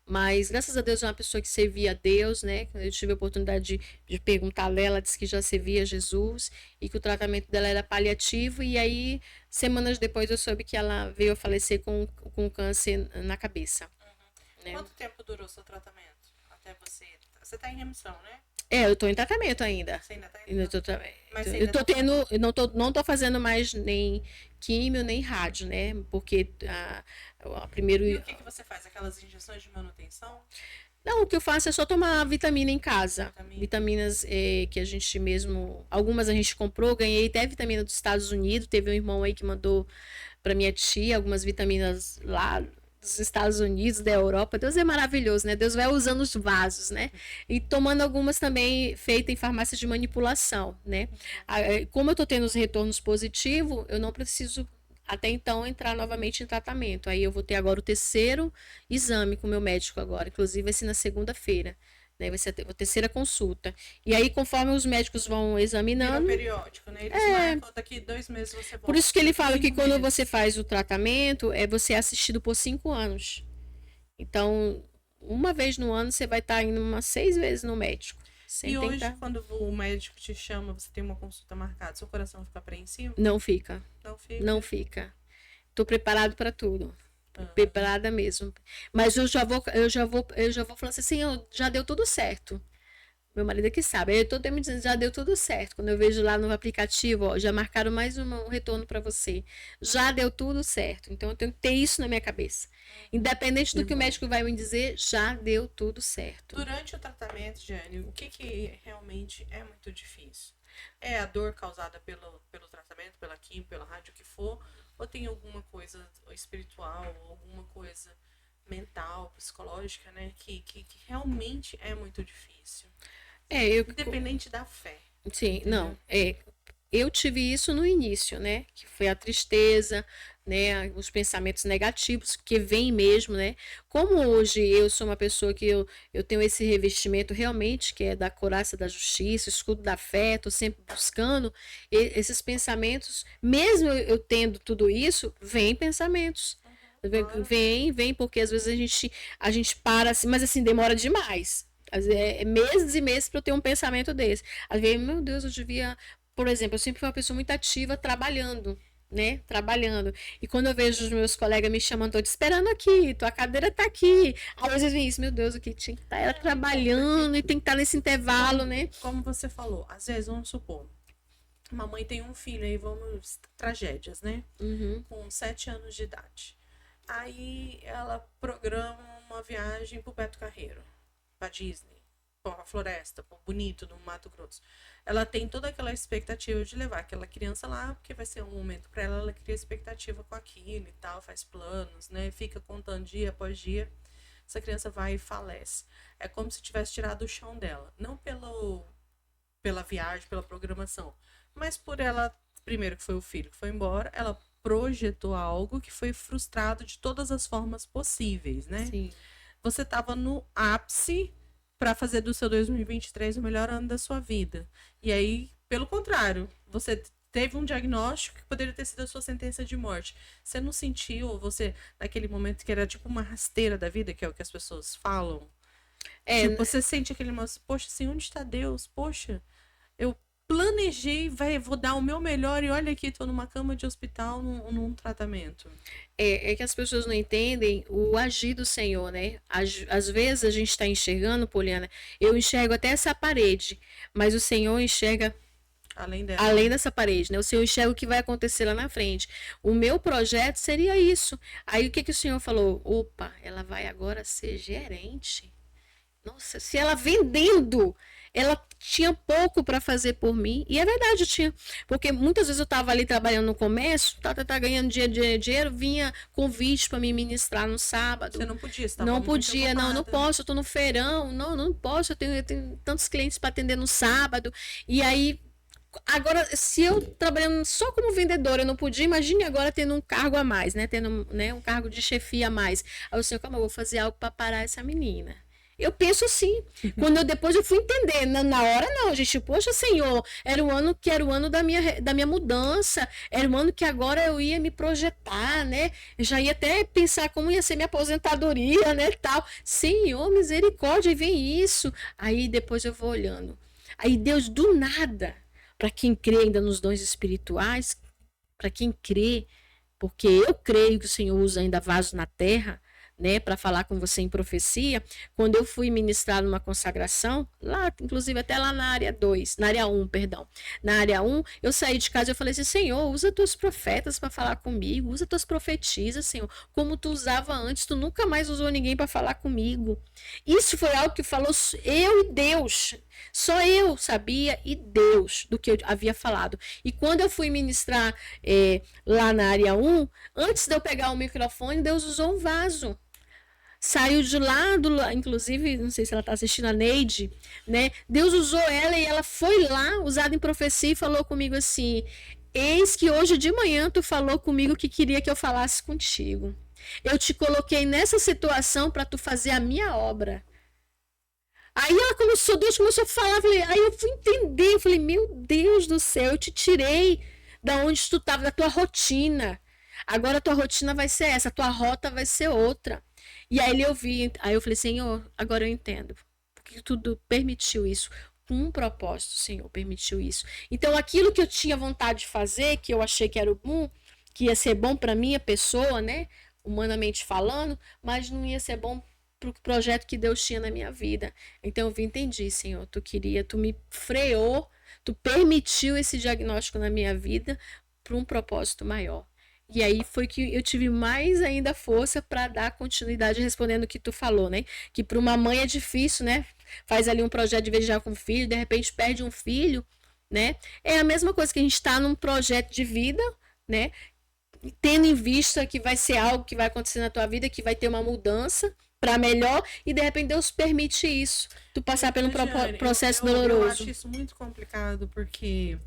S3: Mas, graças a Deus, é uma pessoa que servia a Deus, né? Eu tive a oportunidade de perguntar a ela, disse que já servia a Jesus e que o tratamento dela era paliativo. E aí, semanas depois, eu soube que ela veio a falecer com câncer na cabeça.
S2: Né? Quanto tempo durou o seu tratamento? Até você... Você está em remissão, né?
S3: Eu estou em tratamento ainda.
S2: Você ainda está em remissão?
S3: Eu tô tendo, eu não tô fazendo mais nem químio, nem rádio, né? Porque primeiro...
S2: E o que você faz? Aquelas injeções de manutenção?
S3: Não, o que eu faço é só tomar vitamina em casa. Vitaminas que a gente mesmo... Algumas a gente comprou, ganhei até vitamina dos Estados Unidos. Teve um irmão aí que mandou para minha tia algumas vitaminas lá dos Estados Unidos, da Europa. Deus é maravilhoso, né? Deus vai usando os vasos, né? E tomando algumas também feitas em farmácia de manipulação, né? Como eu tô tendo os retornos positivos, eu não preciso até então entrar novamente em tratamento. Aí eu vou ter agora o 3º exame com o meu médico agora, inclusive vai ser na segunda-feira, né? Vai ser a 3ª consulta. E aí, conforme os médicos vão examinando...
S2: É periódico, né? Eles marcam, daqui 2 meses você volta.
S3: Por isso que ele fala que quando você faz o tratamento, você é assistido por 5 anos. Então, uma vez no ano, você vai estar indo umas 6 vezes no médico.
S2: E hoje, quando o médico te chama, você tem uma consulta marcada, seu coração fica apreensivo?
S3: Não fica.
S2: Não fica?
S3: Não fica. Tô preparado para tudo. Preparada mesmo. Mas eu já vou falando assim, Senhor, já deu tudo certo. Meu marido que sabe. Eu tô me dizendo, já deu tudo certo. Quando eu vejo lá no aplicativo, ó, já marcaram mais um retorno para você. Já deu tudo certo. Então eu tenho que ter isso na minha cabeça. Independente do que o médico vai me dizer, já deu tudo certo.
S2: Durante o tratamento, Jane, o que realmente é muito difícil? É a dor causada pelo tratamento, pela quimio, pela rádio, o que for? Ou tem alguma coisa espiritual, alguma coisa mental, psicológica, né? Que realmente é muito difícil. Independente da fé.
S3: Sim, entendeu? Não. Eu tive isso no início, né? Que foi a tristeza, né? Os pensamentos negativos que vêm mesmo, né? Como hoje eu sou uma pessoa que eu tenho esse revestimento realmente, que é da couraça da justiça, escudo da fé, estou sempre buscando esses pensamentos, mesmo eu tendo tudo isso, vem pensamentos. Vem, porque às vezes a gente para assim, mas assim, demora demais. Às vezes meses e meses para eu ter um pensamento desse. Às vezes, meu Deus, eu devia por exemplo, eu sempre fui uma pessoa muito ativa trabalhando, né? Trabalhando. E quando eu vejo os meus colegas me chamando, tô te esperando aqui, tua cadeira tá aqui. Às vezes vem isso, meu Deus, o que tinha que estar era trabalhando e tem que estar nesse intervalo, né?
S2: Como você falou, às vezes, vamos supor, uma mãe tem um filho aí, vamos, tragédias, né?
S3: Uhum.
S2: Com 7 anos de idade. Aí ela programa uma viagem pro Beto Carreiro, pra Disney, pra Floresta, pro Bonito, no Mato Grosso. Ela tem toda aquela expectativa de levar aquela criança lá, porque vai ser um momento pra ela, ela cria expectativa com aquilo e tal, faz planos, né? Fica contando dia após dia. Essa criança vai e falece. É como se tivesse tirado o chão dela. Não pela viagem, pela programação, mas por ela, primeiro que foi o filho que foi embora, ela projetou algo que foi frustrado de todas as formas possíveis, né?
S3: Sim.
S2: Você estava no ápice para fazer do seu 2023 o melhor ano da sua vida. E aí, pelo contrário, você teve um diagnóstico que poderia ter sido a sua sentença de morte. Você não sentiu, você, naquele momento que era tipo uma rasteira da vida, que é o que as pessoas falam?
S3: É,
S2: Tipo, você sente aquele momento, poxa, assim, onde está Deus? Poxa, eu planejei, vou dar o meu melhor e olha aqui, tô numa cama de hospital, num tratamento.
S3: é que as pessoas não entendem o agir do Senhor, né? Às vezes a gente está enxergando, Poliana, eu enxergo até essa parede, mas o Senhor enxerga
S2: Além dela.
S3: além dessa parede, né? O Senhor enxerga o que vai acontecer lá na frente. O meu projeto seria isso. Aí o que o Senhor falou? Opa, ela vai agora ser gerente. Nossa, se ela vendendo, ela tinha pouco para fazer por mim. E é verdade, eu tinha. Porque muitas vezes eu estava ali trabalhando no comércio, tá ganhando dinheiro, vinha convite para me ministrar no sábado.
S2: Você não podia, estava
S3: Não
S2: muito
S3: podia, não
S2: ocupada.
S3: posso, eu tô no feirão, não posso, eu tenho tantos clientes para atender no sábado. E aí, agora, se eu trabalhando só como vendedora, eu não podia, imagine agora tendo um cargo a mais, né? Tendo, né, um cargo de chefia a mais. Aí o senhor, calma, eu vou fazer algo para parar essa menina. Eu penso assim. Quando depois eu fui entender, na hora não, gente. Poxa, Senhor, era o ano que era o ano da minha mudança, era o ano que agora eu ia me projetar, né? Eu já ia até pensar como ia ser minha aposentadoria, né, tal. Senhor, misericórdia, e vem isso. Aí depois eu vou olhando. Aí Deus do nada, para quem crê ainda nos dons espirituais, para quem crê, porque eu creio que o Senhor usa ainda vasos na terra, né, para falar com você em profecia, quando eu fui ministrar numa consagração, lá, inclusive até lá na área 2, na área 1, perdão. Na área 1, eu saí de casa e eu falei assim, Senhor, usa teus profetas para falar comigo, usa tuas profetisas, Senhor, como tu usava antes, tu nunca mais usou ninguém para falar comigo. Isso foi algo que falou eu e Deus. Só eu sabia e Deus do que eu havia falado. E quando eu fui ministrar lá na área 1, antes de eu pegar o microfone, Deus usou um vaso. Saiu de lá, inclusive, não sei se ela está assistindo a Neide, né? Deus usou ela e ela foi lá, usada em profecia, e falou comigo assim: eis que hoje de manhã tu falou comigo que queria que eu falasse contigo. Eu te coloquei nessa situação para tu fazer a minha obra. Aí Deus começou a falar, aí eu fui entender, eu falei, meu Deus do céu, eu te tirei da onde tu estava, da tua rotina. Agora a tua rotina vai ser essa, a tua rota vai ser outra. E aí aí eu falei, Senhor, agora eu entendo. Porque tudo permitiu isso. Com um propósito, Senhor, permitiu isso. Então aquilo que eu tinha vontade de fazer, que eu achei que era o bom, que ia ser bom para minha pessoa, né? Humanamente falando, mas não ia ser bom pro projeto que Deus tinha na minha vida. Então eu entendi, Senhor, tu me freou, tu permitiu esse diagnóstico na minha vida para um propósito maior. E aí foi que eu tive mais ainda força para dar continuidade respondendo o que tu falou, né? Que para uma mãe é difícil, né? Faz ali um projeto de viajar com o filho, de repente perde um filho, né? É a mesma coisa que a gente está num projeto de vida, né? Tendo em vista que vai ser algo que vai acontecer na tua vida, que vai ter uma mudança para melhor, e de repente Deus permite isso, tu passar por um processo doloroso.
S2: Eu acho isso muito complicado, porque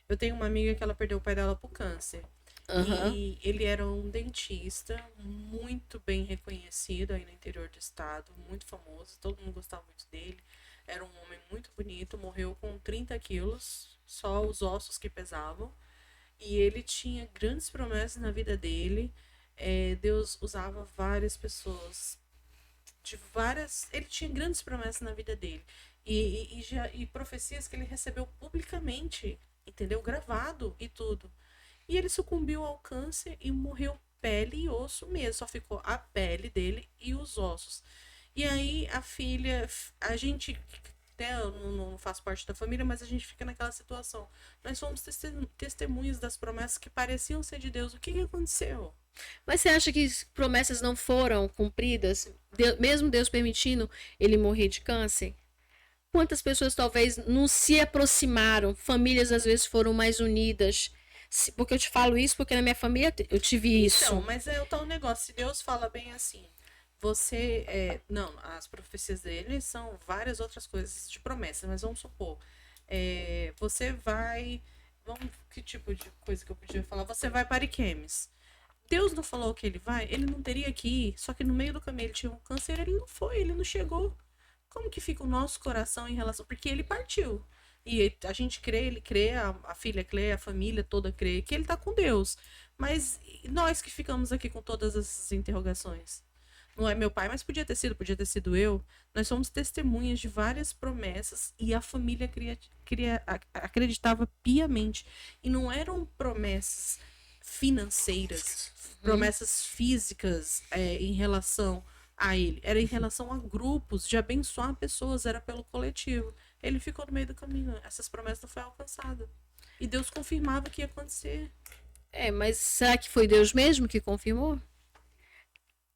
S2: eu tenho uma amiga que ela perdeu o pai dela por câncer.
S3: Uhum.
S2: E ele era um dentista muito bem reconhecido aí no interior do estado, muito famoso, todo mundo gostava muito dele. Era um homem muito bonito, morreu com 30 quilos, só os ossos que pesavam. E ele tinha grandes promessas na vida dele. Deus usava várias pessoas ele tinha grandes promessas na vida dele e profecias que ele recebeu publicamente entendeu? Gravado e tudo. E ele sucumbiu ao câncer e morreu pele e osso mesmo, só ficou a pele dele e os ossos. E aí a filha, a gente, até eu não faço parte da família, mas a gente fica naquela situação. Nós fomos testemunhas das promessas que pareciam ser de Deus. O que aconteceu?
S3: Mas você acha que as promessas não foram cumpridas, mesmo Deus permitindo ele morrer de câncer? Quantas pessoas talvez não se aproximaram, famílias às vezes foram mais unidas? Porque eu te falo isso porque na minha família eu tive isso.
S2: Então, mas é o tal negócio. Se Deus fala bem assim, você. Não, as profecias dele são várias outras coisas de promessas, mas vamos supor. Você vai. Que tipo de coisa que eu podia falar? Você vai para Ariquemes. Deus não falou que ele vai, ele não teria que ir. Só que no meio do caminho ele tinha um câncer, ele não foi, ele não chegou. Como que fica o nosso coração em relação. Porque ele partiu. E a gente crê, ele crê, a filha crê, a família toda crê que ele tá com Deus. Mas nós que ficamos aqui com todas essas interrogações. Não é meu pai, mas podia ter sido eu. Nós somos testemunhas de várias promessas e a família acreditava piamente. E não eram promessas financeiras, promessas físicas em relação a ele. Era em relação a grupos, de abençoar pessoas, era pelo coletivo. Ele ficou no meio do caminho. Essas promessas não foram alcançadas. E Deus confirmava que ia acontecer.
S3: Mas será que foi Deus mesmo que confirmou?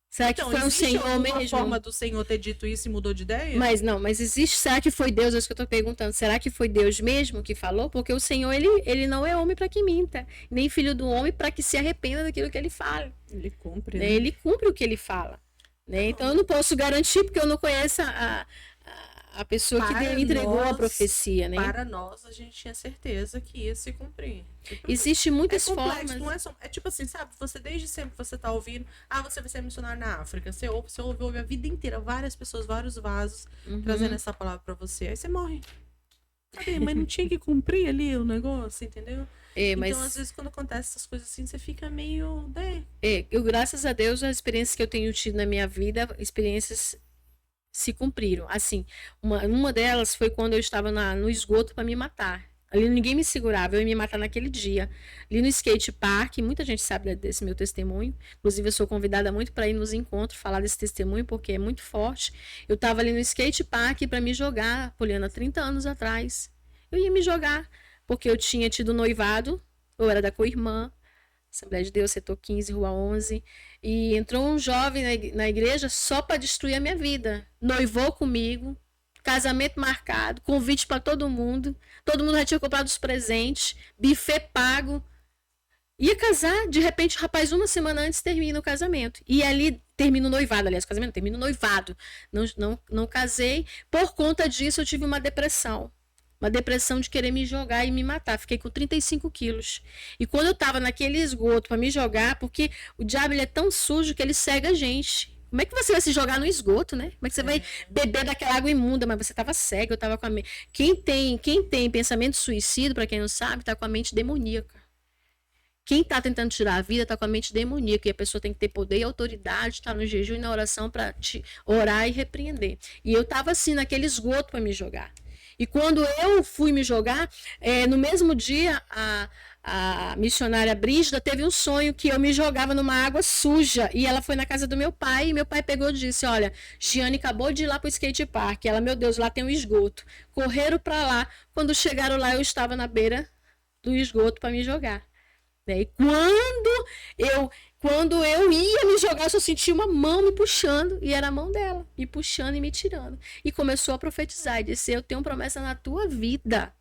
S3: Será que foi o Senhor mesmo?
S2: Existe forma do Senhor ter dito isso e mudou de ideia?
S3: Mas existe, será que foi Deus? É isso que eu tô perguntando. Será que foi Deus mesmo que falou? Porque o Senhor, ele não é homem para que minta, nem filho do homem para que se arrependa daquilo que ele fala.
S1: Ele cumpre,
S3: né?
S1: né?
S3: Ele cumpre o que ele fala. Né? Então eu não posso garantir porque eu não conheço a pessoa que entregou a profecia, né?
S2: Para nós, a gente tinha certeza que ia se cumprir.
S3: Existem muitas
S2: complexo,
S3: formas.
S2: Não é tipo assim, sabe? Você desde sempre você tá ouvindo, você vai ser missionário na África. Você ouve a vida inteira, várias pessoas, vários vasos trazendo essa palavra para você. Aí você morre. Cadê? Mas não tinha que cumprir ali o negócio, entendeu? Então, às vezes, quando acontece essas coisas assim, você fica meio.
S3: Eu, graças a Deus, as experiências que eu tenho tido na minha vida, experiências se cumpriram. Assim, uma delas foi quando eu estava no esgoto para me matar. Ali ninguém me segurava, eu ia me matar naquele dia. Ali no skate park, muita gente sabe desse meu testemunho. Inclusive, eu sou convidada muito para ir nos encontros, falar desse testemunho, porque é muito forte. Eu estava ali no skate park para me jogar, Poliana, 30 anos atrás. Eu ia me jogar, porque eu tinha tido noivado, eu era da co-irmã, Assembleia de Deus, setor 15, rua 11, e entrou um jovem na igreja só para destruir a minha vida. Noivou comigo, casamento marcado, convite para todo mundo já tinha comprado os presentes, buffet pago. Ia casar, de repente, rapaz, uma semana antes termina o casamento. E ali termina o noivado, aliás, o casamento termina o noivado. Não casei, por conta disso eu tive uma depressão. Uma depressão de querer me jogar e me matar. Fiquei com 35 quilos. E quando eu tava naquele esgoto para me jogar, porque o diabo ele é tão sujo que ele cega a gente. Como é que você vai se jogar no esgoto, né? Como é que você vai beber daquela água imunda? Mas você tava cego, eu tava com a mente. Quem tem pensamento suicida, para quem não sabe, tá com a mente demoníaca. Quem tá tentando tirar a vida tá com a mente demoníaca. E a pessoa tem que ter poder e autoridade, tá no jejum e na oração para te orar e repreender. E eu tava assim, naquele esgoto para me jogar. E quando eu fui me jogar, no mesmo dia, a missionária Brígida teve um sonho que eu me jogava numa água suja. E ela foi na casa do meu pai, e meu pai pegou e disse, olha, Giane acabou de ir lá pro skate park. Ela, meu Deus, lá tem um esgoto. Correram para lá. Quando chegaram lá, eu estava na beira do esgoto para me jogar. E quando eu ia me jogar, eu só sentia uma mão me puxando, e era a mão dela, me puxando e me tirando. E começou a profetizar, e disse, eu tenho promessa na tua vida.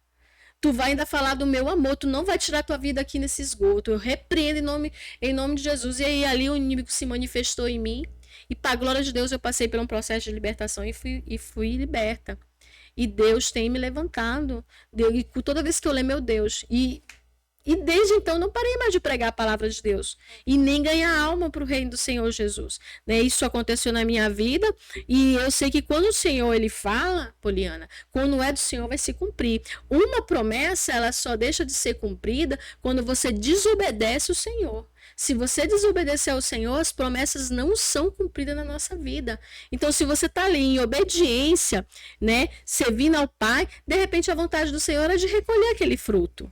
S3: Tu vai ainda falar do meu amor, tu não vai tirar tua vida aqui nesse esgoto. Eu repreendo em nome de Jesus. E aí ali o inimigo se manifestou em mim, e para a glória de Deus eu passei por um processo de libertação e fui liberta. E Deus tem me levantado. E toda vez que eu leio, meu Deus, e desde então não parei mais de pregar a palavra de Deus. E nem ganhar alma para o reino do Senhor Jesus. Né? Isso aconteceu na minha vida. E eu sei que quando o Senhor ele fala, Poliana, quando é do Senhor vai se cumprir. Uma promessa ela só deixa de ser cumprida quando você desobedece o Senhor. Se você desobedecer ao Senhor, as promessas não são cumpridas na nossa vida. Então, se você está ali em obediência, né, servindo ao Pai, de repente a vontade do Senhor é de recolher aquele fruto.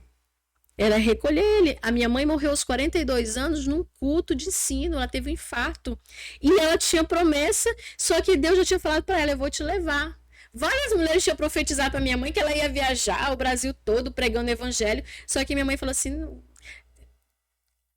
S3: Era recolher ele. A minha mãe morreu aos 42 anos num culto de ensino. Ela teve um infarto. E ela tinha promessa, só que Deus já tinha falado para ela: eu vou te levar. Várias mulheres tinham profetizado para minha mãe que ela ia viajar o Brasil todo pregando o evangelho. Só que minha mãe falou assim: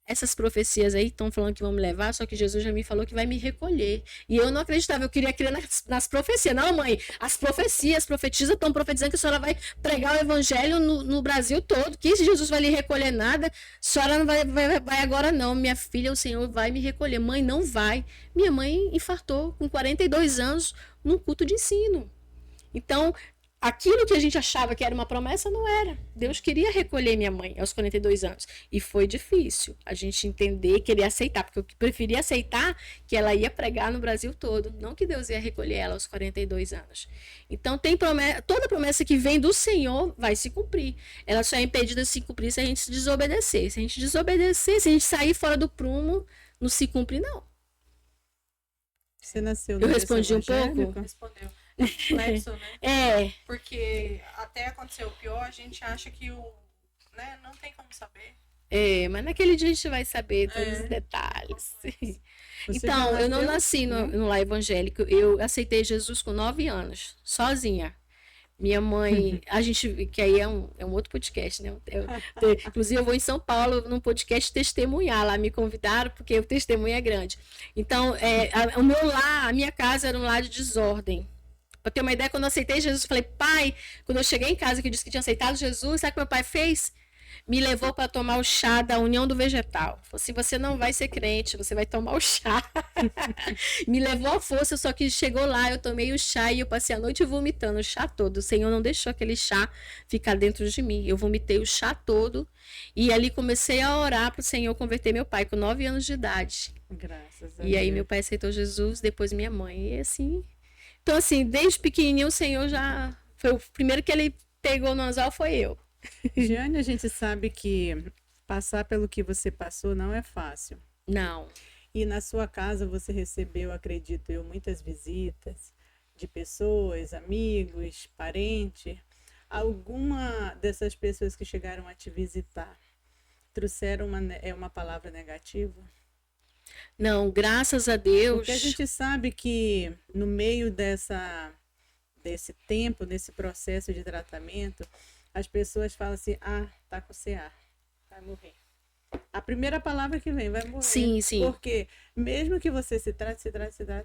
S3: essas profecias aí estão falando que vão me levar, só que Jesus já me falou que vai me recolher. E eu não acreditava, eu queria crer nas profecias. Não, mãe, as profecias, profetizas estão profetizando que a senhora vai pregar o evangelho no Brasil todo, que Jesus vai lhe recolher nada, a senhora não vai agora não, minha filha, o Senhor vai me recolher. Mãe, não vai. Minha mãe infartou com 42 anos num culto de ensino. Então, aquilo que a gente achava que era uma promessa, não era. Deus queria recolher minha mãe aos 42 anos. E foi difícil a gente entender, querer aceitar, porque eu preferia aceitar que ela ia pregar no Brasil todo, não que Deus ia recolher ela aos 42 anos. Então, tem promessa, toda promessa que vem do Senhor vai se cumprir. Ela só é impedida de se cumprir se a gente se desobedecer. Se a gente desobedecer, se a gente sair fora do prumo, não se cumpre, não.
S1: Você nasceu
S3: Eu respondi um pouco?
S2: Respondeu. É complexo, né?
S3: É.
S2: Porque até aconteceu o pior, a gente acha que né, não tem como saber.
S3: É, mas naquele dia a gente vai saber todos os detalhes. Então, eu não nasci no lar evangélico. Eu aceitei Jesus com 9 anos, sozinha. Minha mãe, a gente, que aí é um outro podcast, né? Inclusive, eu vou em São Paulo num podcast testemunhar. Lá me convidaram, porque o testemunho é grande. Então, o meu lar, a minha casa era um lar de desordem. Pra ter uma ideia, quando eu aceitei Jesus, eu falei: pai, quando eu cheguei em casa que eu disse que tinha aceitado Jesus, sabe o que meu pai fez? Me levou para tomar o chá da União do Vegetal. Falou assim: você não vai ser crente, você vai tomar o chá. Me levou à força, só que chegou lá, eu tomei o chá e eu passei a noite vomitando o chá todo. O Senhor não deixou aquele chá ficar dentro de mim. Eu vomitei o chá todo e ali comecei a orar para o Senhor converter meu pai com 9 anos de idade.
S1: Graças a
S3: E
S1: Deus.
S3: aí meu pai aceitou Jesus, depois minha mãe. E assim... Então, assim, desde pequenininho o Senhor já... Foi o primeiro que ele pegou no anzol, foi eu.
S1: Giane, a gente sabe que passar pelo que você passou não é fácil.
S3: Não.
S1: E na sua casa você recebeu, acredito eu, muitas visitas de pessoas, amigos, parentes. Alguma dessas pessoas que chegaram a te visitar trouxeram uma palavra negativa?
S3: Não, graças a Deus.
S1: Porque a gente sabe que no meio desse tempo, desse processo de tratamento, as pessoas falam assim: ah, tá com CA, vai morrer. A primeira palavra que vem, vai morrer.
S3: Sim, sim.
S1: Porque mesmo que você se trate,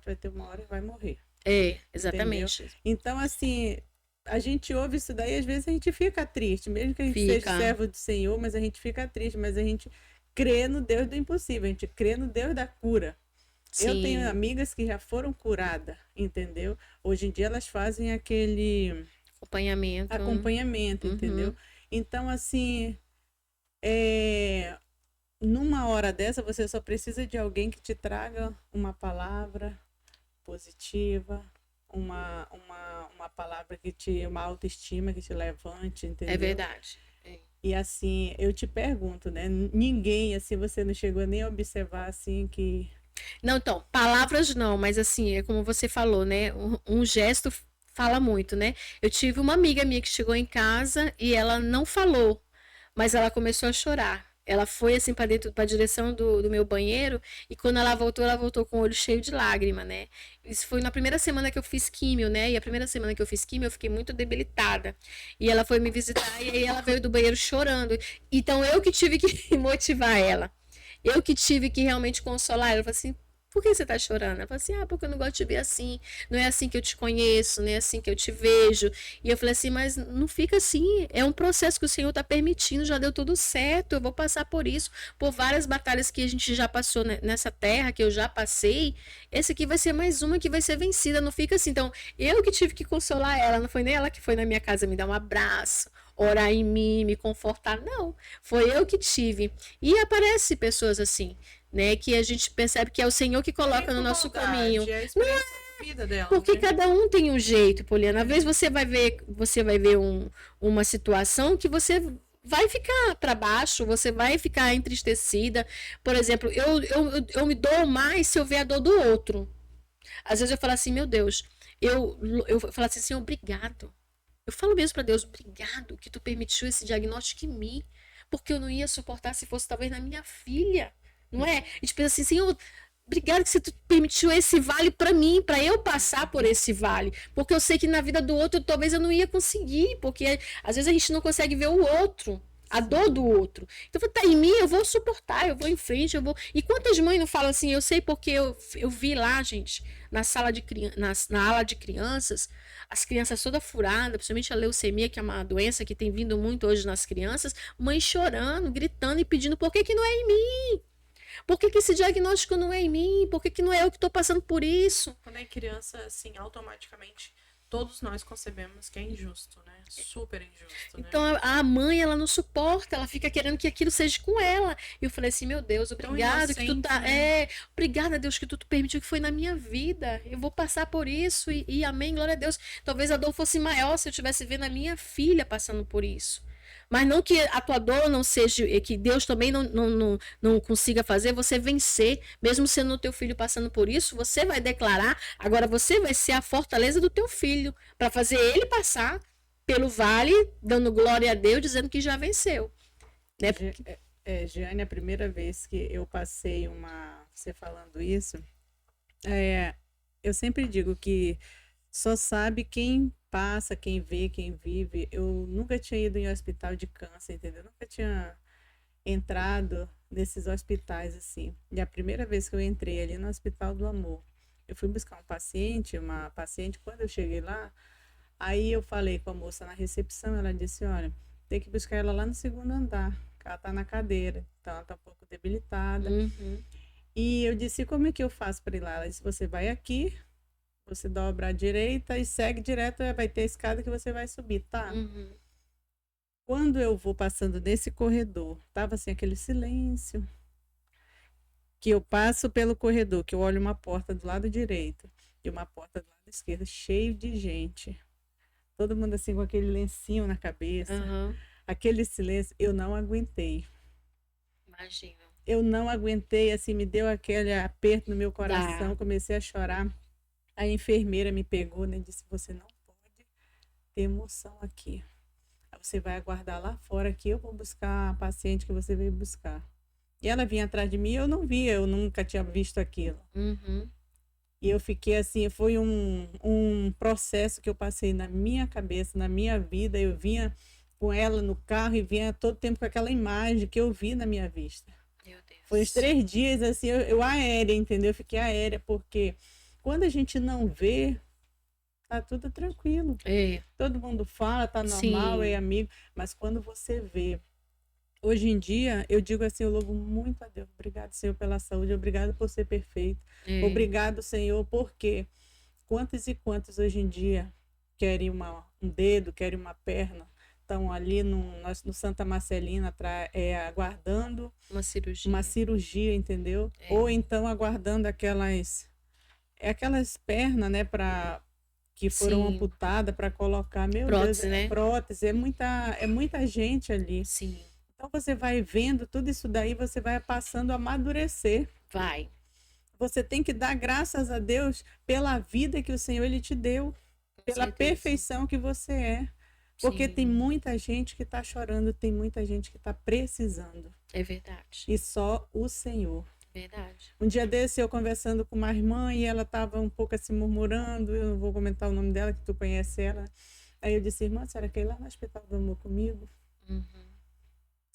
S1: vai ter uma hora que vai morrer.
S3: É, exatamente.
S1: Entendeu? Então, assim, a gente ouve isso daí, às vezes a gente fica triste, mesmo que a gente seja servo do Senhor, mas a gente fica triste, mas a gente crê no Deus do impossível, a gente crê no Deus da cura. Sim. Eu tenho amigas que já foram curadas, entendeu? Hoje em dia elas fazem aquele acompanhamento, entendeu? Então, assim, numa hora dessa, você só precisa de alguém que te traga uma palavra positiva, uma palavra uma autoestima que te levante, entendeu?
S3: É verdade.
S1: E assim, eu te pergunto, né? Ninguém, assim, você não chegou nem a observar, assim, que...
S3: Não, então, palavras não, mas assim, é como você falou, né? Um gesto fala muito, né? Eu tive uma amiga minha que chegou em casa e ela não falou, mas ela começou a chorar. Ela foi assim para a direção do meu banheiro e quando ela voltou com o olho cheio de lágrima, né? Isso foi na primeira semana que eu fiz químio, né? E a primeira semana que eu fiz químio eu fiquei muito debilitada. E ela foi me visitar e aí ela veio do banheiro chorando. Então eu que tive que motivar ela. Eu que tive que realmente consolar ela. Eu falei assim: por que você tá chorando? Ela falou assim: ah, porque eu não gosto de te ver assim, não é assim que eu te conheço, não é assim que eu te vejo. E eu falei assim: mas não fica assim, é um processo que o Senhor tá permitindo, já deu tudo certo, eu vou passar por isso, por várias batalhas que a gente já passou nessa terra, que eu já passei, esse aqui vai ser mais uma que vai ser vencida, não fica assim. Então, eu que tive que consolar ela, não foi nem ela que foi na minha casa me dar um abraço, orar em mim, me confortar, não, foi eu que tive. E aparece pessoas assim, né, que a gente percebe que é o Senhor que coloca no nosso caminho.
S2: Não é vida dela,
S3: porque
S2: né?
S3: cada um tem um jeito, Poliana. Às vezes você vai ver uma situação que você vai ficar para baixo, você vai ficar entristecida. Por exemplo, eu me dou mais se eu ver a dor do outro. Às vezes eu falo assim: meu Deus, eu falo assim: Senhor, obrigado. Eu falo mesmo para Deus: obrigado que tu permitiu esse diagnóstico em mim. porque eu não ia suportar se fosse talvez na minha filha, não é? A gente pensa assim, Senhor, obrigado que você permitiu esse vale para mim, para eu passar por esse vale, porque eu sei que na vida do outro talvez eu não ia conseguir, porque às vezes a gente não consegue ver o outro, a dor do outro. Então, tá em mim, eu vou suportar, eu vou em frente, eu vou. E quantas mães não falam assim, eu sei porque eu vi lá, gente, na sala de na ala de crianças, as crianças toda furada, principalmente a leucemia, que é uma doença que tem vindo muito hoje nas crianças, mães chorando, gritando e pedindo, por que não é em mim? Por que esse diagnóstico não é em mim? Por que não é eu que estou passando por isso?
S2: Quando é criança, assim, automaticamente, todos nós concebemos que é injusto, né? Super injusto, né?
S3: Então a mãe, ela não suporta, ela fica querendo que aquilo seja com ela. E eu falei assim, meu Deus, obrigado que tu tá,
S2: né?
S3: obrigada, Deus, que tu permitiu que foi na minha vida. Eu vou passar por isso e amém, glória a Deus. Talvez a dor fosse maior se eu tivesse vendo a minha filha passando por isso. Mas não que a tua dor não seja, que Deus também não consiga fazer você vencer, mesmo sendo o teu filho passando por isso, você vai declarar, agora você vai ser a fortaleza do teu filho, para fazer ele passar pelo vale, dando glória a Deus, dizendo que já venceu. Né?
S1: Jeane, a primeira vez que eu passei você falando isso, eu sempre digo que só sabe quem passa, quem vê, quem vive. Eu nunca tinha ido em hospital de câncer, entendeu? Nunca tinha entrado nesses hospitais assim. E a primeira vez que eu entrei ali no Hospital do Amor, eu fui buscar uma paciente, quando eu cheguei lá, aí eu falei com a moça na recepção, ela disse, olha, tem que buscar ela lá no segundo andar, que ela tá na cadeira, então ela tá um pouco debilitada.
S3: Uhum.
S1: E eu disse, como é que eu faço para ir lá? Ela disse, você vai aqui, você dobra à direita e segue direto, vai ter a escada que você vai subir, tá?
S3: Uhum.
S1: Quando eu vou passando nesse corredor, tava assim aquele silêncio, que eu passo pelo corredor, que eu olho uma porta do lado direito e uma porta do lado esquerdo, cheio de gente. Todo mundo assim com aquele lencinho na cabeça, aquele silêncio, eu não aguentei.
S3: Imagina.
S1: Eu não aguentei, assim, me deu aquele aperto no meu coração, comecei a chorar. A enfermeira me pegou, né, disse, você não pode ter emoção aqui. Você vai aguardar lá fora que eu vou buscar a paciente que você veio buscar. E ela vinha atrás de mim, eu não via, eu nunca tinha visto aquilo.
S3: Uhum.
S1: E eu fiquei assim, foi um processo que eu passei na minha cabeça, na minha vida. Eu vinha com ela no carro e vinha todo tempo com aquela imagem que eu vi na minha vista.
S3: Meu Deus.
S1: Foi uns 3 dias assim, eu aérea, entendeu? Eu fiquei aérea, porque quando a gente não vê, tá tudo tranquilo. Todo mundo fala, tá normal,
S3: Sim.
S1: é amigo. Mas quando você vê, hoje em dia, eu digo assim, eu louvo muito a Deus. Obrigado, Senhor, pela saúde. Obrigado por ser perfeito. Obrigado, Senhor, porque quantos e quantos hoje em dia querem um dedo, querem uma perna, estão ali no Santa Marcelina aguardando uma cirurgia, entendeu? Ou então aguardando aquelas pernas, né, que foram amputadas para colocar, meu
S3: prótese,
S1: Deus,
S3: né?
S1: Prótese, é muita gente ali.
S3: Sim.
S1: Então você vai vendo tudo isso daí, você vai passando a amadurecer.
S3: Vai.
S1: Você tem que dar graças a Deus pela vida que o Senhor ele te deu, pela perfeição que você é. Porque tem muita gente que está chorando, tem muita gente que está precisando.
S3: É verdade.
S1: E só o Senhor.
S3: Verdade.
S1: Um dia desse eu conversando com uma irmã e ela estava um pouco assim murmurando, eu não vou comentar o nome dela, que tu conhece ela. Aí eu disse, irmã, a senhora quer ir lá no Hospital do Amor comigo?
S3: Uhum.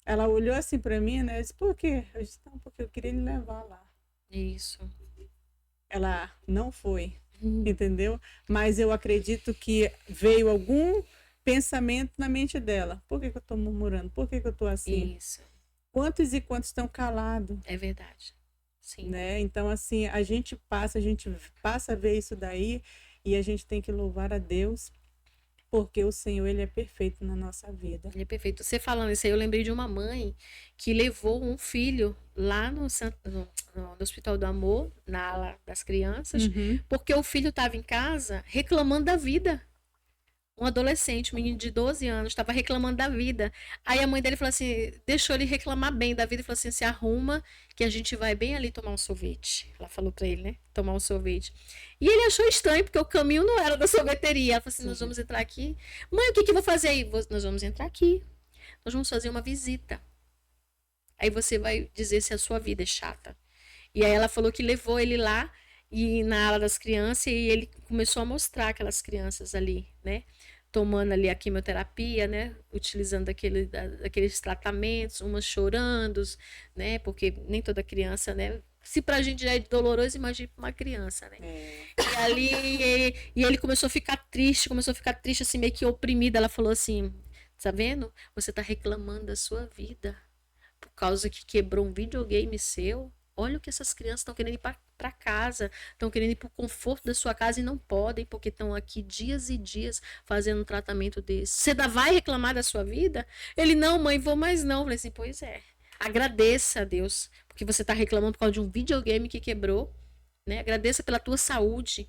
S1: Ela olhou assim para mim, né? Eu disse, por quê? Eu disse, não, porque eu queria lhe levar lá.
S3: Isso.
S1: Ela não foi, entendeu? Mas eu acredito que veio algum pensamento na mente dela. Por que eu estou murmurando? Por que eu estou assim?
S3: Isso.
S1: Quantos e quantos estão calados?
S3: É verdade. Sim.
S1: Né? Então, assim, a gente passa a ver isso daí e a gente tem que louvar a Deus, porque o Senhor, ele é perfeito na nossa vida.
S3: Ele é perfeito. Você falando isso aí, eu lembrei de uma mãe que levou um filho lá no Hospital do Amor, na ala das crianças, porque o filho estava em casa reclamando da vida. Um adolescente, um menino de 12 anos, estava reclamando da vida. Aí a mãe dele falou assim, deixou ele reclamar bem da vida e falou assim, se arruma que a gente vai bem ali tomar um sorvete. Ela falou para ele, né? Tomar um sorvete. E ele achou estranho, porque o caminho não era da sorveteria. Ela falou assim, nós vamos entrar aqui. Mãe, o que eu vou fazer aí? Nós vamos entrar aqui. Nós vamos fazer uma visita. Aí você vai dizer se a sua vida é chata. E aí ela falou que levou ele lá e na ala das crianças e ele começou a mostrar aquelas crianças ali, né? Tomando ali a quimioterapia, né? Utilizando daqueles tratamentos, umas chorando, né? Porque nem toda criança, né? Se pra gente já é doloroso, imagine pra uma criança, né? E ali, e ele começou a ficar triste, assim, meio que oprimida. Ela falou assim, tá vendo? Você tá reclamando da sua vida por causa que quebrou um videogame seu. Olha o que essas crianças estão querendo ir para casa, estão querendo ir para o conforto da sua casa e não podem, porque estão aqui dias e dias fazendo um tratamento desse. Você ainda vai reclamar da sua vida? Ele, não, mãe, vou mais não. Eu falei assim, pois é. Agradeça a Deus, porque você está reclamando por causa de um videogame que quebrou, né? Agradeça pela tua saúde.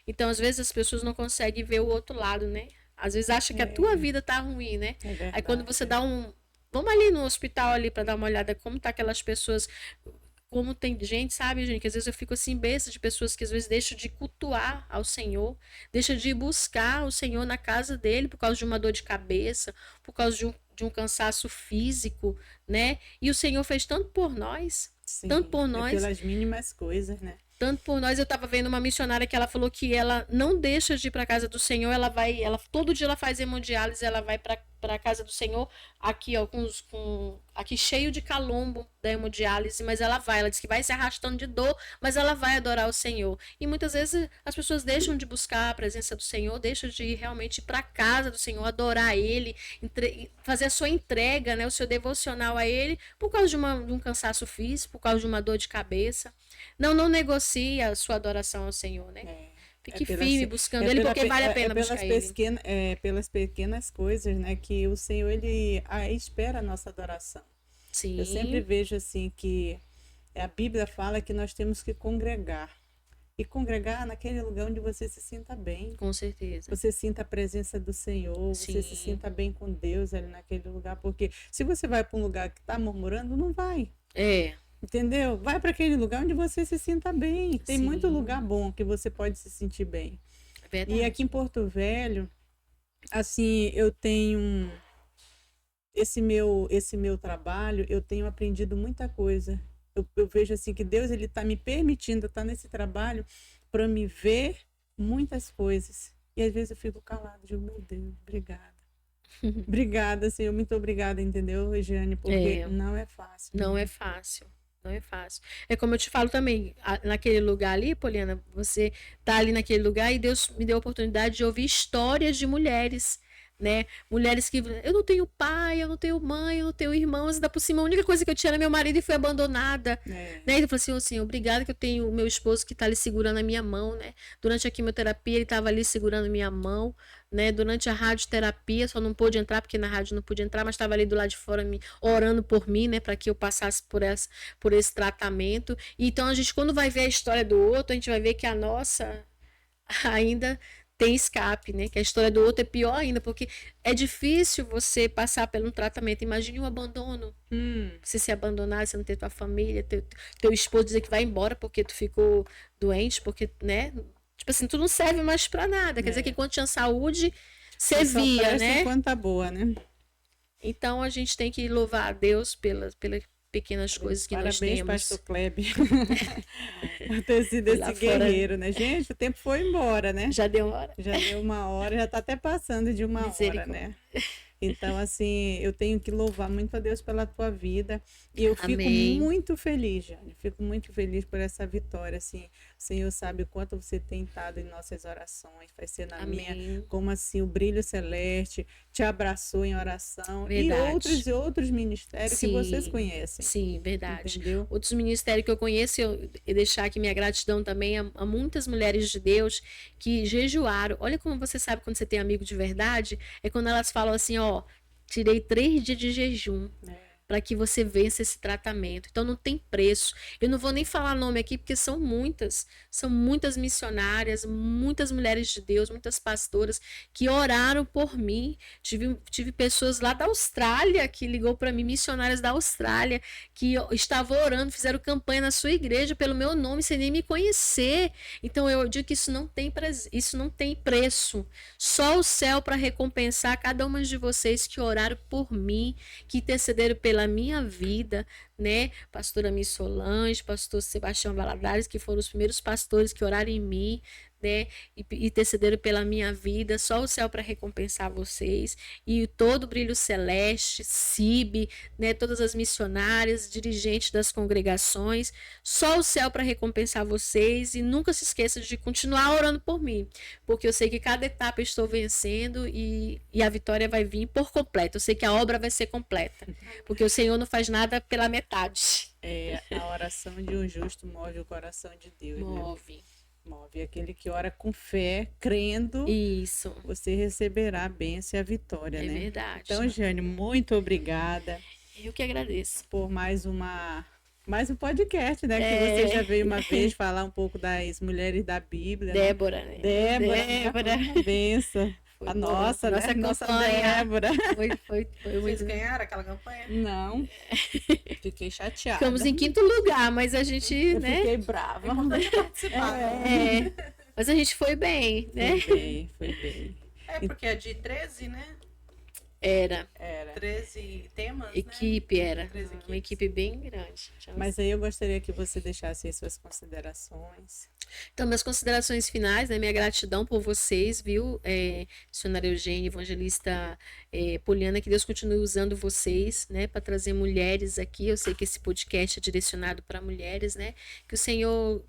S3: Então, às vezes, as pessoas não conseguem ver o outro lado, né? Às vezes acham que a tua vida tá ruim, né? Aí quando você dá um... Vamos ali no hospital ali para dar uma olhada como tá aquelas pessoas... Como tem gente, sabe, gente, que às vezes eu fico assim, besta de pessoas que às vezes deixam de cultuar ao Senhor, deixam de buscar o Senhor na casa dele por causa de uma dor de cabeça, por causa de um cansaço físico, né? E o Senhor fez tanto por nós,
S1: Sim,
S3: tanto por nós.
S1: Pelas mínimas coisas, né?
S3: Tanto por nós, eu estava vendo uma missionária que ela falou que ela não deixa de ir para a casa do Senhor, todo dia ela faz hemodiálise, ela vai para a casa do Senhor, aqui ó, aqui cheio de calombo da hemodiálise, mas ela diz que vai se arrastando de dor, mas ela vai adorar o Senhor. E muitas vezes as pessoas deixam de buscar a presença do Senhor, deixam de ir realmente para a casa do Senhor, adorar Ele, fazer a sua entrega, né, o seu devocional a Ele, por causa de um cansaço físico, por causa de uma dor de cabeça. Não negocie a sua adoração ao Senhor, né? Fique firme buscando Ele, porque vale a pena buscar Ele.
S1: Pelas pequenas coisas, né? Que o Senhor, Ele espera a nossa adoração.
S3: Sim.
S1: Eu sempre vejo assim que a Bíblia fala que nós temos que congregar. E congregar naquele lugar onde você se sinta bem.
S3: Com certeza.
S1: Você sinta a presença do Senhor,
S3: Sim.
S1: você se sinta bem com Deus ali naquele lugar. Porque se você vai para um lugar que está murmurando, não vai. Entendeu? Vai para aquele lugar onde você se sinta bem. Tem
S3: Sim.
S1: muito lugar bom que você pode se sentir bem.
S3: Verdade.
S1: E aqui em Porto Velho, assim, eu tenho esse meu trabalho, eu tenho aprendido muita coisa. Eu vejo assim que Deus, ele está me permitindo estar nesse trabalho para me ver muitas coisas. E às vezes eu fico calada, digo, meu Deus, obrigada. Obrigada, Senhor, muito obrigada, entendeu, Regiane? Porque não é fácil.
S3: Não é fácil. Não é fácil. É como eu te falo também, naquele lugar ali, Poliana, você tá ali naquele lugar e Deus me deu a oportunidade de ouvir histórias de mulheres, né? Mulheres que, eu não tenho pai, eu não tenho mãe, eu não tenho irmãos, ainda por cima, a única coisa que eu tinha era meu marido e fui abandonada, né? E ele falou assim, assim, obrigada que eu tenho o meu esposo que tá ali segurando a minha mão, né? Durante a quimioterapia, ele tava ali segurando a minha mão, né? Durante a radioterapia, só não pôde entrar, porque na rádio não pude entrar, mas estava ali do lado de fora orando por mim, né? Para que eu passasse por esse tratamento. E então a gente, quando vai ver a história do outro, a gente vai ver que a nossa ainda tem escape, né? Que a história do outro é pior ainda, porque é difícil você passar por um tratamento. Imagine um abandono. Você ser abandonado, você não ter tua família, teu esposo dizer que vai embora porque tu ficou doente, porque, né? Tipo assim, tu não serve mais pra nada. Quer dizer que quando tinha saúde, você via, né?
S1: Enquanto tá boa, né?
S3: Então a gente tem que louvar a Deus pelas pequenas coisas que nós temos.
S1: Parabéns, Pastor Kleber. Por ter sido esse guerreiro, né? Gente, o tempo foi embora, né?
S3: Já deu uma hora.
S1: Já deu uma hora, já tá até passando de uma hora, né? Então, assim, eu tenho que louvar muito a Deus pela tua vida. E eu fico muito feliz, Jane. Fico muito feliz por essa vitória, assim. O Senhor sabe o quanto você tem estado em nossas orações. Vai ser na minha, como assim, o brilho celeste te abraçou em oração.
S3: Verdade.
S1: E outros ministérios que vocês conhecem.
S3: Sim, verdade.
S1: Entendeu?
S3: Outros ministérios que eu conheço, e deixar aqui minha gratidão também a muitas mulheres de Deus que jejuaram. Olha como você sabe quando você tem amigo de verdade, é quando elas falam assim, ó, tirei 3 dias de jejum para que você vença esse tratamento. Então não tem preço. Eu não vou nem falar nome aqui porque são muitas missionárias, muitas mulheres de Deus, muitas pastoras que oraram por mim. Tive pessoas lá da Austrália que ligou para mim, missionárias da Austrália, que estavam orando, fizeram campanha na sua igreja pelo meu nome sem nem me conhecer. Então eu digo que isso não tem preço. Só o céu para recompensar cada uma de vocês que oraram por mim, que intercederam pela minha vida, né? Pastora Miss Solange, pastor Sebastião Valadares, que foram os primeiros pastores que oraram em mim, né? E intercederam pela minha vida. Só o céu para recompensar vocês. E todo o Brilho Celeste, CIB, né? Todas as missionárias, dirigentes das congregações. Só o céu para recompensar vocês. E nunca se esqueça de continuar orando por mim. Porque eu sei que cada etapa eu estou vencendo e a vitória vai vir por completo. Eu sei que a obra vai ser completa. Porque o Senhor não faz nada pela metade.
S1: A oração de um justo move o coração de Deus, né? Move. Aquele que ora com fé, crendo,
S3: Isso.
S1: você receberá a bênção e a vitória, né?
S3: É verdade.
S1: Então, Jane, muito obrigada.
S3: Eu que agradeço.
S1: Por mais um podcast, né? Que você já veio uma vez falar um pouco das mulheres da Bíblia.
S3: Débora, né?
S1: Débora. Uma benção.
S3: Foi
S1: A
S3: boa.
S1: nossa, né? Nossa
S3: campanha.
S1: Débora.
S3: Foi
S2: Vocês
S3: muito.
S2: ganharam aquela campanha?
S1: Não. Fiquei chateada.
S3: Ficamos em 5º lugar, mas a gente,
S1: Eu
S3: né?
S1: fiquei brava.
S2: É importante participar. Né?
S3: Mas a gente foi bem, né?
S1: Foi bem.
S2: É porque é de 13, né?
S3: Era.
S2: 13 temas,
S3: Equipe
S2: né?
S3: era.
S2: 13
S3: Uma
S2: equipes.
S3: equipe bem grande.
S1: Mas aí eu gostaria que você deixasse aí suas considerações.
S3: Então, minhas considerações finais, né? Minha gratidão por vocês, viu? Missionária Eugênia, evangelista Poliana, que Deus continue usando vocês, né? Para trazer mulheres aqui. Eu sei que esse podcast é direcionado para mulheres, né? Que o Senhor,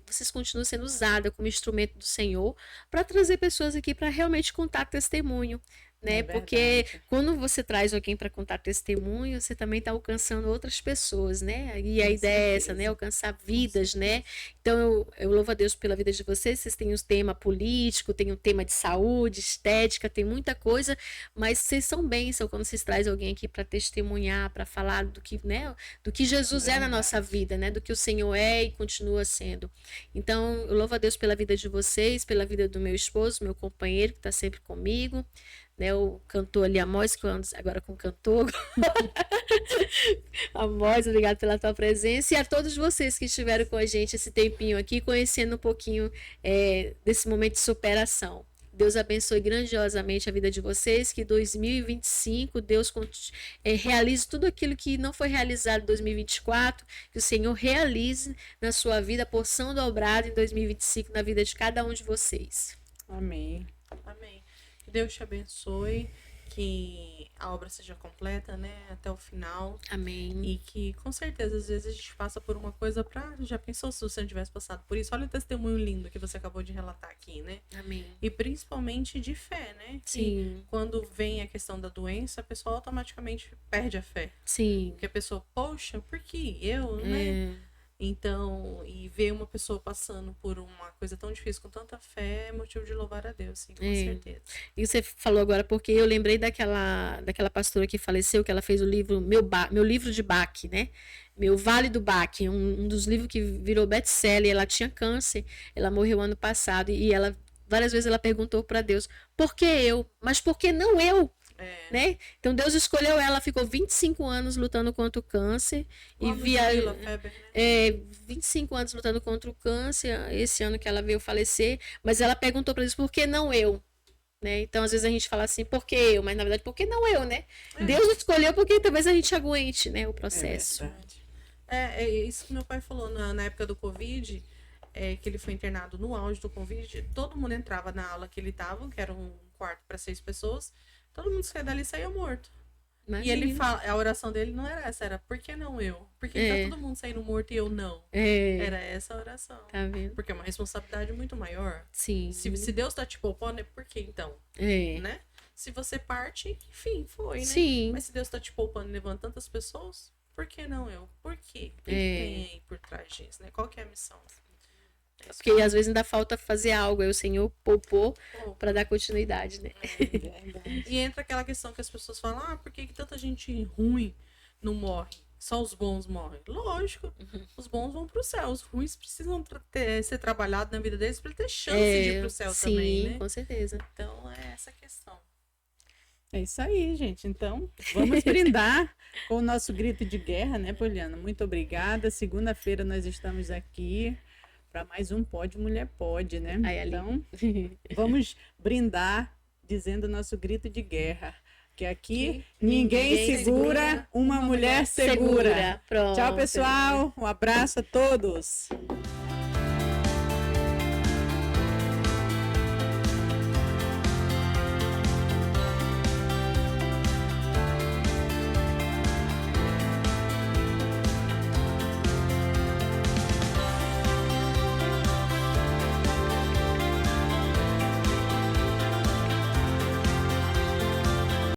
S3: vocês continuem sendo usadas como instrumento do Senhor para trazer pessoas aqui para realmente contar testemunho. Né? Porque quando você traz alguém para contar testemunho, você também está alcançando outras pessoas, né? E a ideia é essa, né? Alcançar vidas, né? Então eu louvo a Deus pela vida de vocês. Vocês têm um tema político, tem um tema de saúde, estética, tem muita coisa, mas vocês são bênção quando vocês trazem alguém aqui para testemunhar, para falar do que, né? Do que Jesus é na nossa vida, né? Do que o Senhor é e continua sendo. Então eu louvo a Deus pela vida de vocês, pela vida do meu esposo, meu companheiro que está sempre comigo. Né, o cantor ali, Amós, agora com o cantor. Amós, obrigado pela tua presença. E a todos vocês que estiveram com a gente esse tempinho aqui, conhecendo um pouquinho desse momento de superação. Deus abençoe grandiosamente a vida de vocês, que 2025 Deus realize tudo aquilo que não foi realizado em 2024, que o Senhor realize na sua vida a porção dobrada em 2025 na vida de cada um de vocês.
S1: Amém.
S2: Amém. Que Deus te abençoe, que a obra seja completa, né, até o final.
S3: Amém.
S2: E que, com certeza, às vezes a gente passa por uma coisa já pensou se você não tivesse passado por isso? Olha o testemunho lindo que você acabou de relatar aqui, né?
S3: Amém.
S2: E principalmente de fé, né?
S3: Sim.
S2: Que quando vem a questão da doença, a pessoa automaticamente perde a fé.
S3: Sim.
S2: Porque a pessoa, poxa, por que eu, né? Então, e ver uma pessoa passando por uma coisa tão difícil com tanta fé é motivo de louvar a Deus, sim, com certeza.
S3: E você falou agora porque eu lembrei daquela pastora que faleceu, que ela fez o livro Meu Livro de Baque, né? Meu Vale do Baque, um dos livros que virou best-seller. Ela tinha câncer, ela morreu ano passado e ela várias vezes ela perguntou para Deus: por que eu? Mas por que não eu? Né? Então Deus escolheu ela, ficou 25 anos lutando contra o câncer e 25 anos lutando contra o câncer. Esse ano que ela veio falecer, mas ela perguntou para Deus: por que não eu? Né? Então às vezes a gente fala assim, por que eu? Mas na verdade, por que não eu, né? Deus escolheu porque talvez a gente aguente, né, o processo.
S2: É isso que meu pai falou na época do Covid, que ele foi internado no auge do Covid. Todo mundo entrava na aula que ele estava, que era um quarto para 6 pessoas. Todo mundo saía dali e saía morto. Imagina. E ele fala, a oração dele não era essa, era por que não eu? Por que tá todo mundo saindo morto e eu não? Era essa a oração.
S3: Tá vendo?
S2: Porque é uma responsabilidade muito maior.
S3: Sim.
S2: Se Deus tá te poupando, é por que então? Né? Se você parte, enfim, foi, né?
S3: Sim.
S2: Mas se Deus tá te poupando e levando tantas pessoas, por que não eu? Por quê? O que tem aí por trás disso, né? Qual que é a missão?
S3: Porque às vezes ainda falta fazer algo, aí o Senhor poupou para dar continuidade, né?
S2: E entra aquela questão que as pessoas falam: por que tanta gente ruim não morre? Só os bons morrem. Lógico, os bons vão pro céu, os ruins precisam ser trabalhados na vida deles para ter chance de ir pro céu também, né?
S3: Sim, com certeza.
S2: Então é essa questão.
S1: É isso aí, gente. Então, vamos brindar com o nosso grito de guerra, né, Poliana? Muito obrigada. Segunda-feira nós estamos aqui para mais um Pode Mulher Pode, né? Então, vamos brindar dizendo o nosso grito de guerra. Que aqui
S3: Que
S1: ninguém
S3: ninguém
S1: segura
S3: segura
S1: uma mulher segura.
S3: Pronto.
S1: Tchau, pessoal. Um abraço a todos.